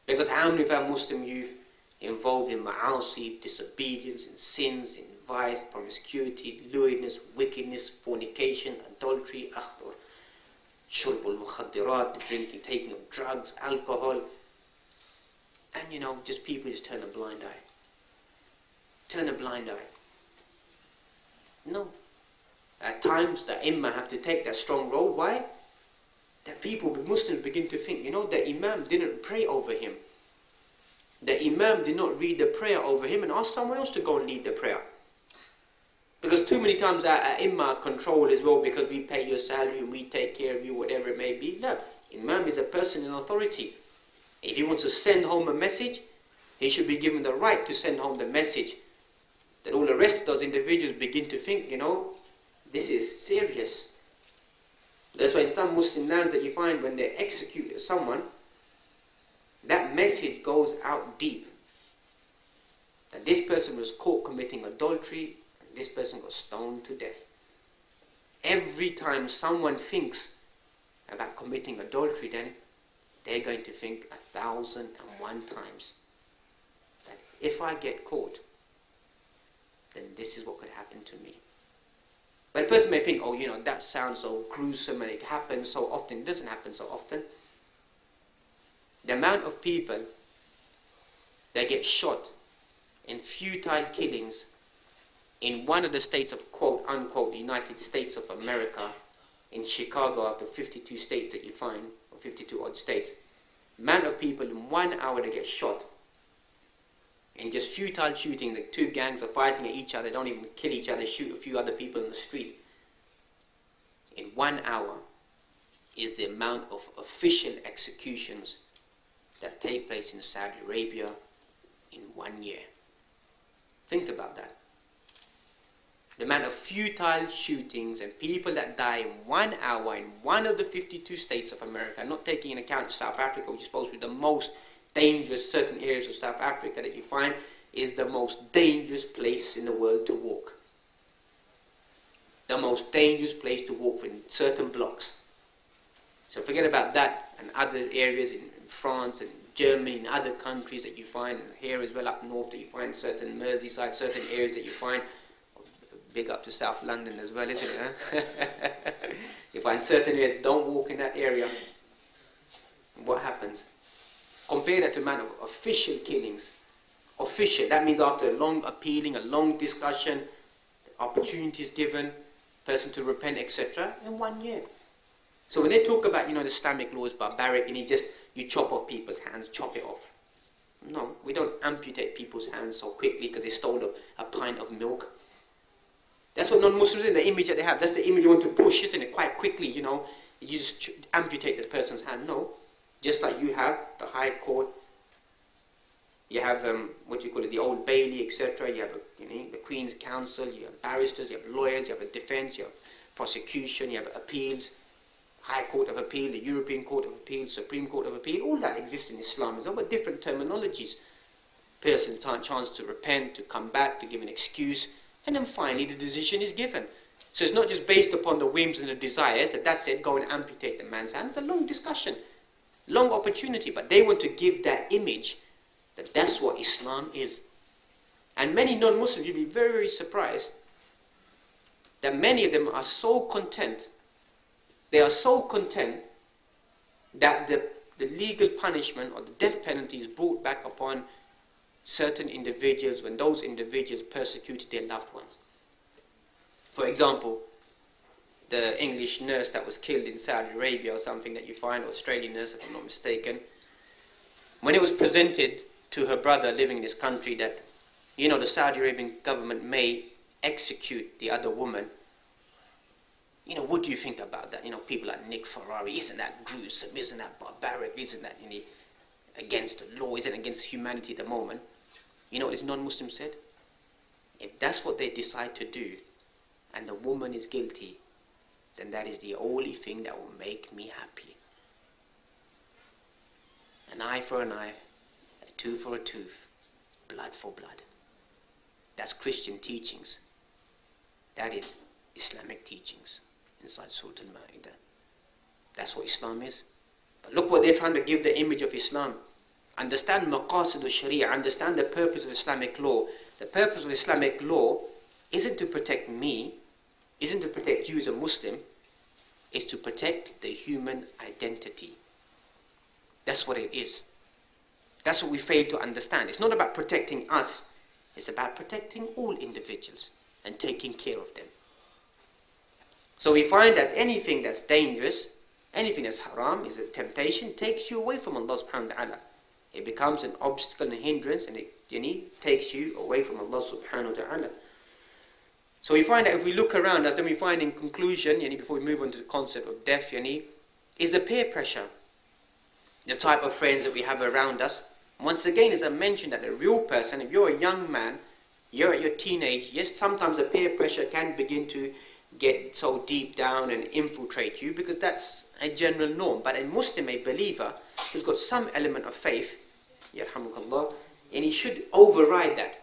Because how many of our Muslim youth involved in ma'asi, disobedience, in sins, in vice, promiscuity, lewdness, wickedness, fornication, adultery, akhbar, shurbul mukhaddirat, the drinking, taking of drugs, alcohol, and just people just turn a blind eye. Turn a blind eye. No. At times the imam have to take that strong role. Why? That people, Muslims, begin to think, the imam didn't pray over him. The imam did not read the prayer over him and ask someone else to go and lead the prayer. Because too many times our imam control as well, because we pay your salary and we take care of you, whatever it may be. No. Imam is a person in authority. If he wants to send home a message, he should be given the right to send home the message. That all the rest of those individuals begin to think, this is serious. That's why in some Muslim lands that you find when they execute someone, that message goes out deep. That this person was caught committing adultery, and this person got stoned to death. Every time someone thinks about committing adultery, then they're going to think 1,001 times that if I get caught, then this is what could happen to me. But a person may think, oh, you know, that sounds so gruesome and it happens so often. It doesn't happen so often. The amount of people that get shot in futile killings in one of the states of quote unquote the United States of America, in Chicago, after 52 states that you find, or 52 odd states, amount of people in 1 hour that get shot in just futile shooting. The two gangs are fighting at each other, don't even kill each other, shoot a few other people in the street. In 1 hour is the amount of official executions that take place in Saudi Arabia in 1 year. Think about that. The amount of futile shootings and people that die in 1 hour in one of the 52 states of America, not taking into account South Africa, which is supposed to be the most dangerous. Certain areas of South Africa that you find is the most dangerous place in the world to walk. The most dangerous place to walk in certain blocks. So forget about that and other areas in France and Germany and other countries that you find, and here as well up north that you find certain Merseyside, certain areas that you find. Big up to South London as well, isn't it? Huh? You find certain areas, don't walk in that area. And what happens? Compare that to a amount of official killings. Official, that means after a long appealing, a long discussion, opportunities given, person to repent, etc., in 1 year. So when they talk about, you know, the Islamic law is barbaric, and you chop off people's hands, chop it off. No, we don't amputate people's hands so quickly because they stole a pint of milk. That's what non-Muslims in the image that they have. That's the image you want to push, isn't it? Quite quickly, you know, you just amputate the person's hand. No, just like you have the High Court, you have what do you call it, the Old Bailey, etc. You have the Queen's Counsel, you have barristers, you have lawyers, you have a defence, you have prosecution, you have appeals, High Court of Appeal, the European Court of Appeal, Supreme Court of Appeal. All that exists in Islam. It's all about different terminologies. Person's chance to repent, to come back, to give an excuse. And then finally the decision is given. So it's not just based upon the whims and the desires, that's it, go and amputate the man's hand. It's a long discussion, long opportunity, but they want to give that image that that's what Islam is. And many non-Muslims, you'll be very, very surprised that many of them are so content, they are so content that the legal punishment or the death penalty is brought back upon certain individuals when those individuals persecuted their loved ones. For example, the English nurse that was killed in Saudi Arabia or something that you find, Australian nurse if I'm not mistaken, when it was presented to her brother living in this country that, you know, the Saudi Arabian government may execute the other woman, you know, what do you think about that? You know, people like Nick Ferrari, isn't that gruesome, isn't that barbaric, isn't that, you know, against the law, isn't it against humanity at the moment? You know what this non-Muslim said? If that's what they decide to do, and the woman is guilty, then that is the only thing that will make me happy. An eye for an eye, a tooth for a tooth, blood for blood. That's Christian teachings. That is Islamic teachings inside Surah Al-Ma'idah. That's what Islam is. But look what they're trying to give the image of Islam. Understand maqasid al-sharia, understand the purpose of Islamic law. The purpose of Islamic law isn't to protect me, isn't to protect you as a Muslim, it's to protect the human identity. That's what it is. That's what we fail to understand. It's not about protecting us, it's about protecting all individuals and taking care of them. So we find that anything that's dangerous, anything that's haram, is a temptation, takes you away from Allah subhanahu wa ta'ala. It becomes an obstacle and a hindrance, and it takes you away from Allah subhanahu wa ta'ala. So we find that if we look around us, then we find in conclusion, before we move on to the concept of death, is the peer pressure. The type of friends that we have around us. Once again, as I mentioned, that a real person, if you're a young man, you're at your teenage, yes, sometimes the peer pressure can begin to get so deep down and infiltrate you, because that's a general norm. But a Muslim, a believer, who's got some element of faith, yarhamukallah, and he should override that.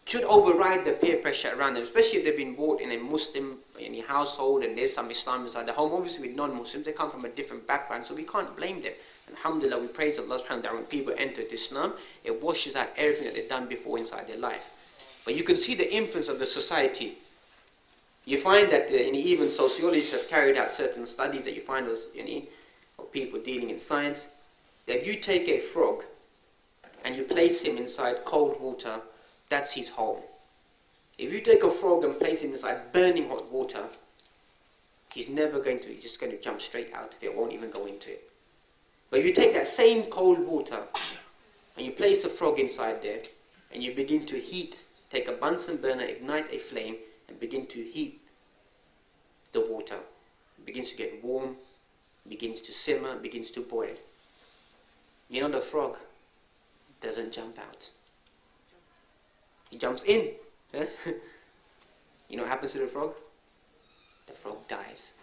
Should override the peer pressure around them, especially if they've been brought in a Muslim household and there's some Islam inside the home. Obviously with non-Muslims, they come from a different background, so we can't blame them. Alhamdulillah, we praise Allah subhanahu wa ta'ala. When people enter Islam, it washes out everything that they've done before inside their life. But you can see the influence of the society. You find that even sociologists have carried out certain studies that you find of people dealing in science, that if you take a frog and you place him inside cold water, that's his home. If you take a frog and place him inside burning hot water, he's just going to jump straight out of it, won't even go into it. But if you take that same cold water and you place the frog inside there and you begin to heat, take a Bunsen burner, ignite a flame and begin to heat the water. It begins to get warm, begins to simmer, begins to boil. You know, the frog doesn't jump out. He jumps in. You know what happens to the frog? The frog dies.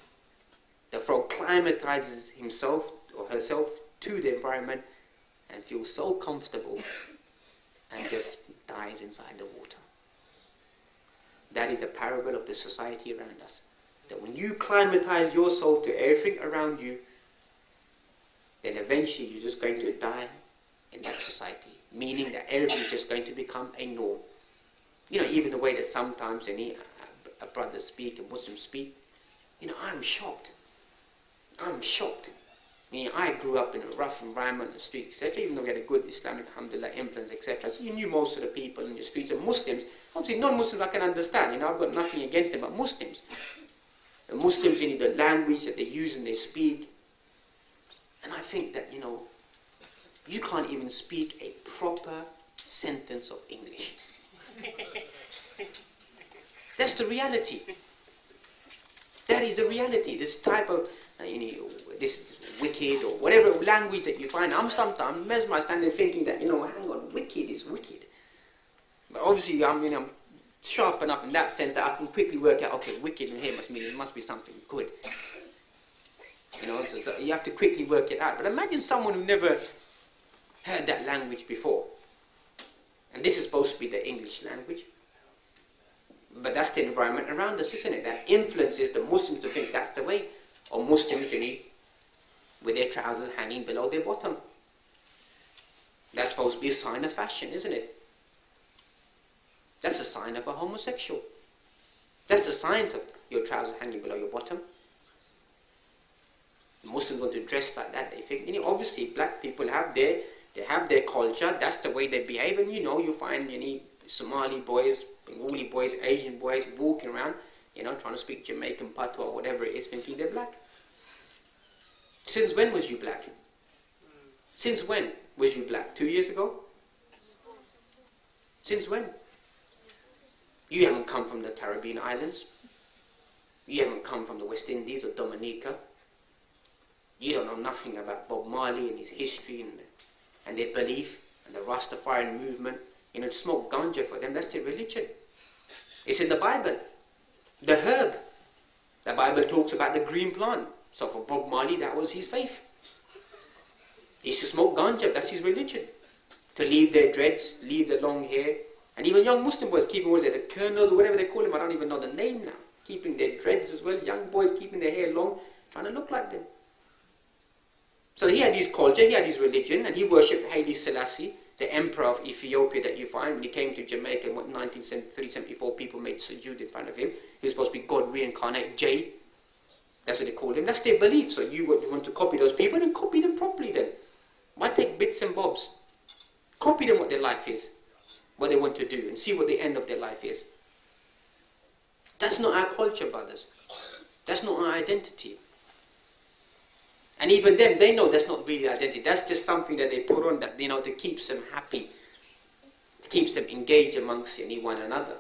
The frog climatizes himself or herself to the environment and feels so comfortable and just dies inside the water. That is a parable of the society around us. That when you climatize yourself to everything around you, then eventually you're just going to die in that society. Meaning that everything is just going to become a norm. You know, even the way that sometimes a brother speak, a Muslim speak, I'm shocked. I'm shocked. I grew up in a rough environment, the streets, etc. Even though we had a good Islamic, alhamdulillah, influence, etc. So you knew most of the people in the streets are Muslims. Obviously, non-Muslims I can understand. I've got nothing against them, but Muslims. The Muslims, the language that they use and they speak. And I think that, you can't even speak a proper sentence of English. That's the That is the reality. This type of, this wicked or whatever language that you find. I'm sometimes mesmerized standing thinking that, hang on, wicked is wicked. But obviously, I'm sharp enough in that sense that I can quickly work out, okay, wicked in here must mean it must be something good. So you have to quickly work it out. But imagine someone who never heard that language before. And this is supposed to be the English language. But that's the environment around us, isn't it? That influences the Muslims to think that's the way. Or Muslims, with their trousers hanging below their bottom. That's supposed to be a sign of fashion, isn't it? That's a sign of a homosexual. That's the signs of your trousers hanging below your bottom. Muslims want to dress like that. They think, obviously black people have their culture. That's the way they behave. And you find Somali boys, Bengali boys, Asian boys walking around, trying to speak Jamaican patois or whatever it is, thinking they're black. Since when was you black? Since when was you black? 2 years ago? Since when? You haven't come from the Caribbean islands. You haven't come from the West Indies or Dominica. You don't know nothing about Bob Marley and his history and their belief and the Rastafarian movement. To smoke ganja for them, that's their religion. It's in the Bible. The herb. The Bible talks about the green plant. So for Bob Marley, that was his faith. He used to smoke ganja, that's his religion. To leave their dreads, leave the long hair. And even young Muslim boys keeping, the colonels, or whatever they call them, I don't even know the name now. Keeping their dreads as well. Young boys keeping their hair long, trying to look like them. So he had his culture, he had his religion, and he worshipped Haile Selassie, the emperor of Ethiopia that you find. When he came to Jamaica in 1973-74, people made sujood in front of him. He was supposed to be God reincarnate, J. That's what they called him. That's their belief. So you want to copy those people, then copy them properly then. Why take bits and bobs? Copy them what their life is, what they want to do, and see what the end of their life is. That's not our culture, brothers. That's not our identity. And even them, they know that's not really identity. That's just something that they put on that, to keep them happy. It keeps them engaged amongst one another.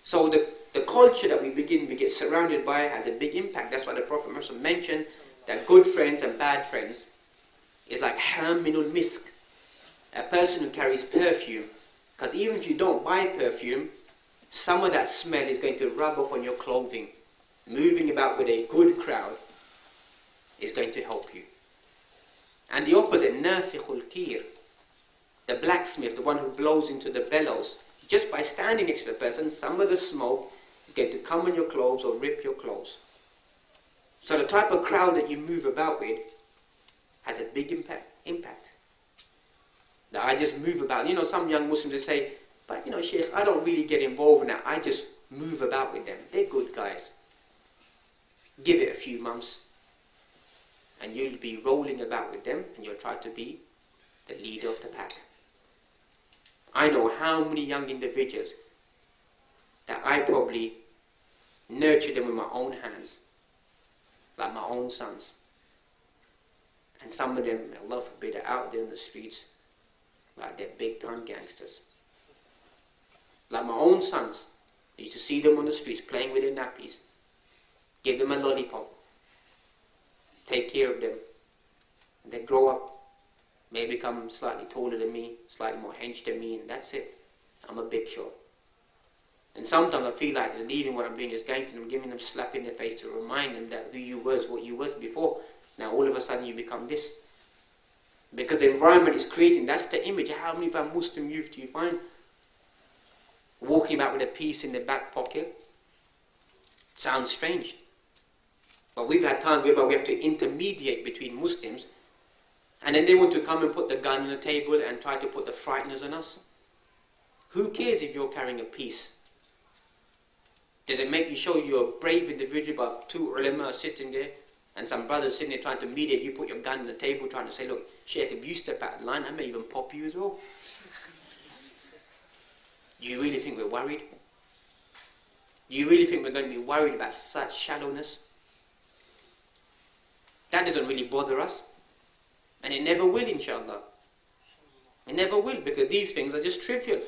So the culture that we get surrounded by has a big impact. That's why the Prophet Muhammad mentioned that good friends and bad friends is like haminul misk. A person who carries perfume. Because even if you don't buy perfume, some of that smell is going to rub off on your clothing. Moving about with a good crowd is going to help you. And the opposite, nafikhul kir, the blacksmith, the one who blows into the bellows, just by standing next to the person, some of the smoke is going to come on your clothes or rip your clothes. So the type of crowd that you move about with has a big impact. That I just move about. You know, some young Muslims will say, but you know, Sheikh, I don't really get involved in that. I just move about with them. They're good guys. Give it a few months and you'll be rolling about with them and you'll try to be the leader of the pack. I know how many young individuals that I probably nurtured them with my own hands, like my own sons. And some of them, Allah forbid, are out there in the streets like they're big time gangsters. Like my own sons, I used to see them on the streets playing with their nappies, give them a lollipop, take care of them. And they grow up, may become slightly taller than me, slightly more hench than me, and that's it. I'm a big shot. And sometimes I feel like leaving what I'm doing is going to them, giving them a slap in their face to remind them that who you was, what you was before. Now all of a sudden you become this. Because the environment is creating, that's the image. How many of our Muslim youth do you find walking about with a piece in their back pocket? Sounds strange. But we've had times whereby we have to intermediate between Muslims, and then they want to come and put the gun on the table and try to put the frighteners on us. Who cares if you're carrying a piece? Does it make you show you're a brave individual, but two ulama are sitting there and some brothers sitting there trying to mediate? You put your gun on the table trying to say, look, Sheikh, if you step out of the line, I may even pop you as well. Do you really think we're worried? Do you really think we're going to be worried about such shallowness? That doesn't really bother us. And it never will, inshallah. It never will, because these things are just trivial.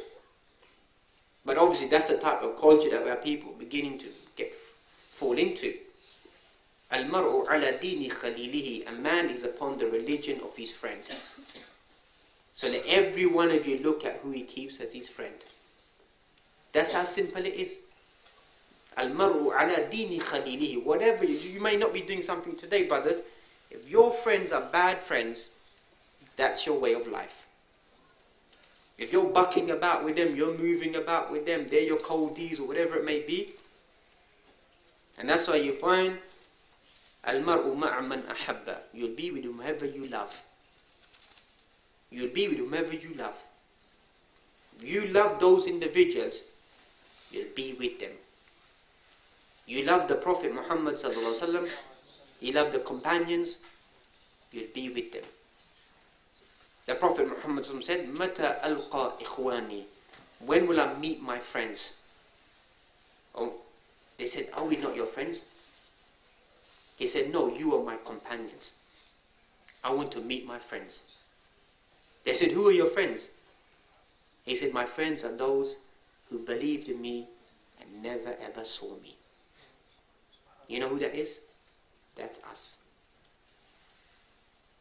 But obviously that's the type of culture that our people are beginning to fall into. Al-mar'u ala dini khalilihi. A man is upon the religion of his friend. So let every one of you look at who he keeps as his friend. That's how simple it is. Al-mar'u ala dini khalilihi. Whatever you may not be doing something today, brothers. If your friends are bad friends, that's your way of life. If you're bucking about with them, you're moving about with them, they're your coldies or whatever it may be. And that's why you find Al-mar'u ma'a man ahabba. You'll be with whomever you love. You'll be with whomever you love. If you love those individuals, you'll be with them. You love the Prophet Muhammad sallallahu alaihi wasallam, you love the companions, you'll be with them. The Prophet Muhammad sallallahu alaihi wasallam said, Mata alqa ikhwani. When will I meet my friends? Oh, they said, are we not your friends? He said, no, you are my companions. I want to meet my friends. They said, who are your friends? He said, my friends are those who believed in me and never ever saw me. You know who that is? That's us.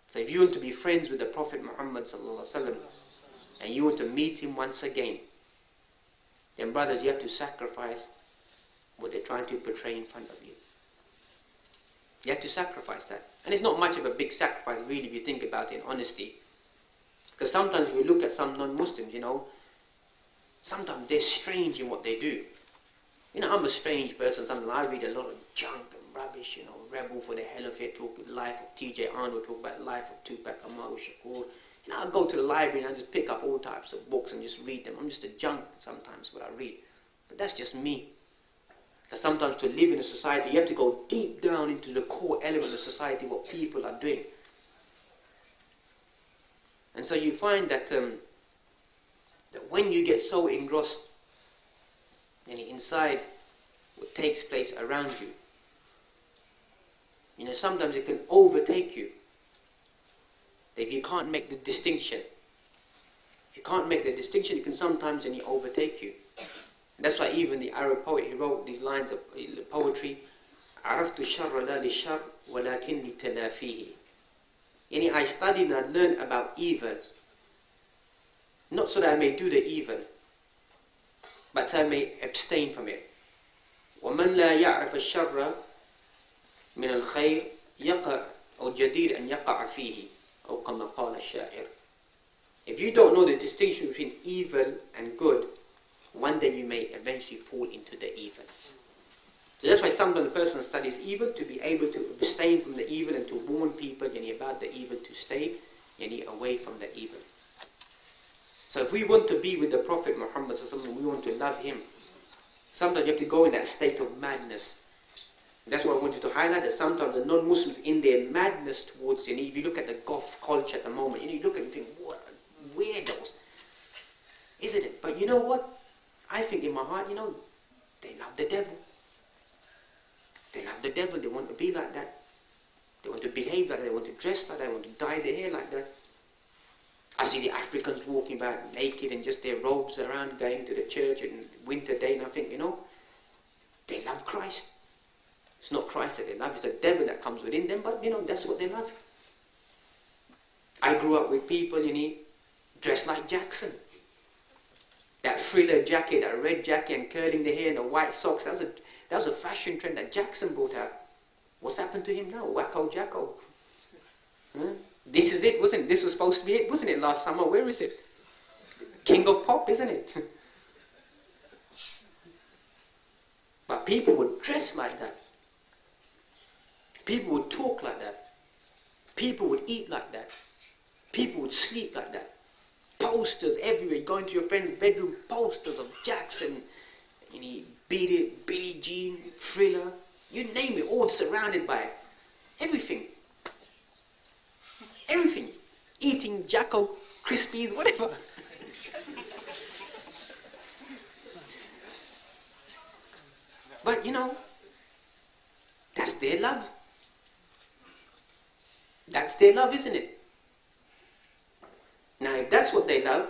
So if you want to be friends with the Prophet Muhammad sallallahu alaihi wasallam and you want to meet him once again, then brothers, you have to sacrifice what they're trying to portray in front of you. You have to sacrifice that. And it's not much of a big sacrifice really if you think about it in honesty. Because sometimes we look at some non-Muslims, you know, sometimes they're strange in what they do. You know, I'm a strange person. Sometimes I read a lot of junk and rubbish, you know, Rebel for the hell of it, talk the life of T.J. Arnold, talk about the life of Tupac Amaru Shakur. You know, I go to the library and I just pick up all types of books and just read them. I'm just a junk sometimes what I read. But that's just me. Because sometimes to live in a society, you have to go deep down into the core element of society, what people are doing. And so you find that, that when you get so engrossed in inside what takes place around you, you know, sometimes it can overtake you. If you can't make the distinction, if you can't make the distinction, it can sometimes then overtake you. And that's why even the Arab poet, he wrote these lines of poetry, عرفت الشر لا للشر ولكن لتلافيه. Yani I studied and I learned about evil, not so that I may do the evil, but so I may abstain from it. وَمَنْ لَا يَعْرِفَ الشَّرَّ مِنَ الْخَيْرِ يَقَعْ أو جدير أن يقع فيه أو كما قال الشاعر. If you don't know the distinction between evil and good, one day you may eventually fall into the evil. So that's why sometimes a person studies evil to be able to abstain from the evil and to warn people about the evil, to stay away from the evil. So if we want to be with the Prophet Muhammad, we want to love him, sometimes you have to go in that state of madness. That's what I wanted to highlight, that sometimes the non-Muslims in their madness towards, if you look at the goth culture at the moment, you look at it and think, what weirdos, isn't it? But you know what? I think in my heart, they love the devil. They love the devil, they want to be like that. They want to behave like that, they want to dress like that, they want to dye their hair like that. I see the Africans walking about naked and just their robes around, going to the church in winter day, and I think, they love Christ. It's not Christ that they love, it's the devil that comes within them, but that's what they love. I grew up with people, dressed like Jackson. That thriller jacket, that red jacket and curling the hair and the white socks, that was a fashion trend that Jackson brought out. What's happened to him now? Wacko Jacko. Huh? This is it, wasn't it? This was supposed to be it, wasn't it, last summer? Where is it? King of pop, isn't it? But people would dress like that. People would talk like that. People would eat like that. People would sleep like that. Posters everywhere. Go into your friend's bedroom, posters of Jackson, Beat It, Billie Jean, Thriller, you name it, all surrounded by it. Everything. Everything. Eating Jacko, Crispies, whatever. But that's their love. That's their love, isn't it? Now, if that's what they love,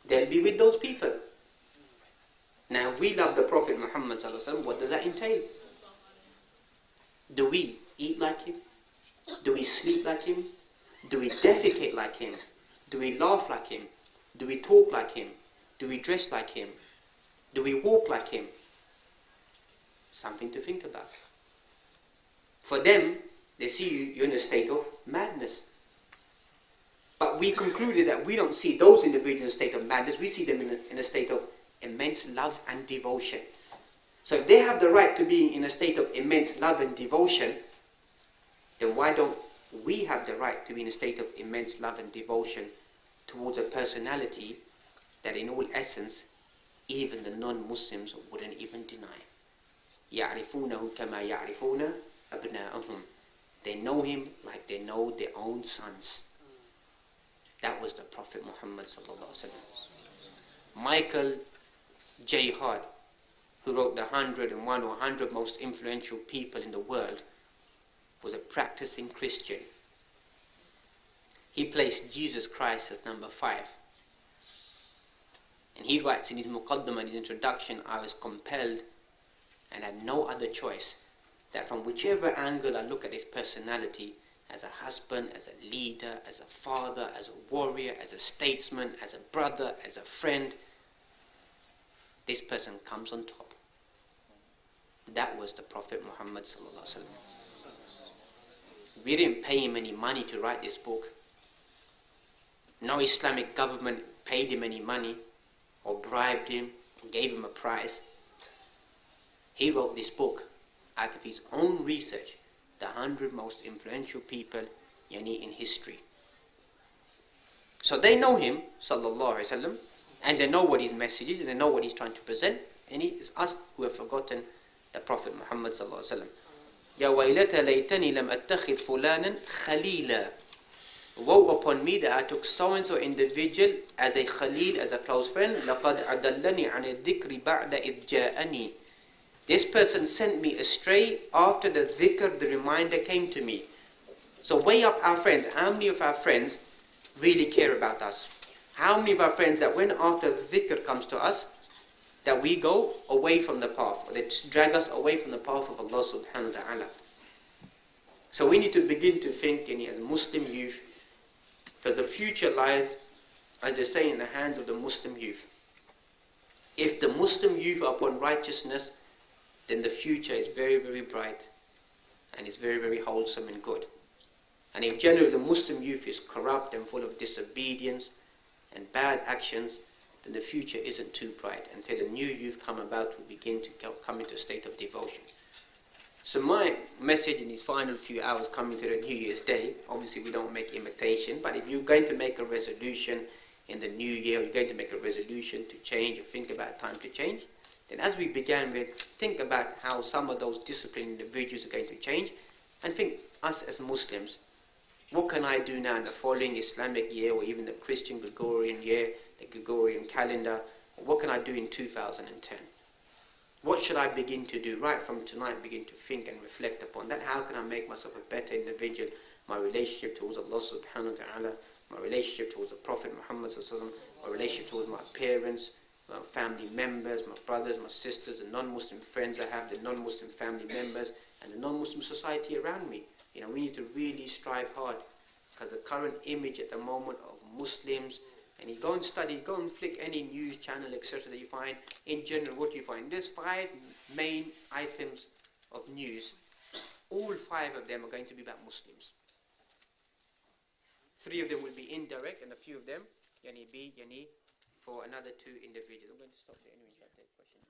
they'll be with those people. Now, if we love the Prophet Muhammad ﷺ, what does that entail? Do we eat like him? Do we sleep like him? Do we defecate like him? Do we laugh like him? Do we talk like him? Do we dress like him? Do we walk like him? Something to think about. For them, they see you're in a state of madness. But we concluded that we don't see those individuals in a state of madness. We see them in a state of immense love and devotion. So if they have the right to be in a state of immense love and devotion, then why don't we have the right to be in a state of immense love and devotion towards a personality that in all essence even the non-Muslims wouldn't even deny? يَعْرِفُونَهُ كَمَا يَعْرِفُونَ أَبْنَاءَهُمْ. They know him like they know their own sons. That was the Prophet Muhammad sallallahu alaihi wasallam. Michael J. Hart, who wrote the 101 or 100 most influential people in the world, was a practicing Christian. He placed Jesus Christ as number 5. And he writes in his Muqaddimah, in his introduction, I was compelled and had no other choice that from whichever angle I look at his personality, as a husband, as a leader, as a father, as a warrior, as a statesman, as a brother, as a friend, this person comes on top. That was the Prophet Muhammad sallallahu alaihi wasallam. We didn't pay him any money to write this book. No Islamic government paid him any money or bribed him or gave him a prize. He wrote this book out of his own research, the 100 most influential people in history. So they know him, sallallahu alaihi wasallam, and they know what his message is, and they know what he's trying to present, and it is us who have forgotten the Prophet Muhammad sallallahu alaihi wasallam. Ya waylata laytani lam attakhid fulanan khalila. Woe upon me that I took so-and-so individual as a khalil, as a close friend. لَقَدْ عَدَلَّنِي عَنِ الذِّكْرِ بَعْدَ إِذْ جَاءَنِي. This person sent me astray after the dhikr, the reminder came to me. So weigh up our friends. How many of our friends really care about us? How many of our friends that when after the dhikr comes to us, that we go away from the path, or they drag us away from the path of Allah subhanahu wa ta'ala? So we need to begin to think as Muslim youth, because the future lies, as they say, in the hands of the Muslim youth. If the Muslim youth are upon righteousness, then the future is very, very bright and is very, very wholesome and good. And if generally the Muslim youth is corrupt and full of disobedience and bad actions, then the future isn't too bright until a new youth come about who begin to come into a state of devotion. So my message in these final few hours coming to the New Year's Day, obviously we don't make imitation, but if you're going to make a resolution in the new year, you're going to make a resolution to change or think about time to change, then as we began with, think about how some of those disciplined individuals are going to change, and think, us as Muslims, what can I do now in the following Islamic year or even the Christian Gregorian year, the Gregorian calendar, what can I do in 2010? What should I begin to do right from tonight? Begin to think and reflect upon that. How can I make myself a better individual? My relationship towards Allah subhanahu wa ta'ala, my relationship towards the Prophet Muhammad sallallahu alaihi wasallam, my relationship towards my parents, my family members, my brothers, my sisters, the non-Muslim friends I have, the non-Muslim family members, and the non-Muslim society around me. You know, we need to really strive hard, because the current image at the moment of Muslims, and you go and study, go and flick any news channel, etc. that you find, in general, what do you find? There's 5 main items of news. All 5 of them are going to be about Muslims. 3 of them will be indirect, and a few of them, yani B, yani, for another 2 individuals. I'm going to stop there anyway, so I'll take questions.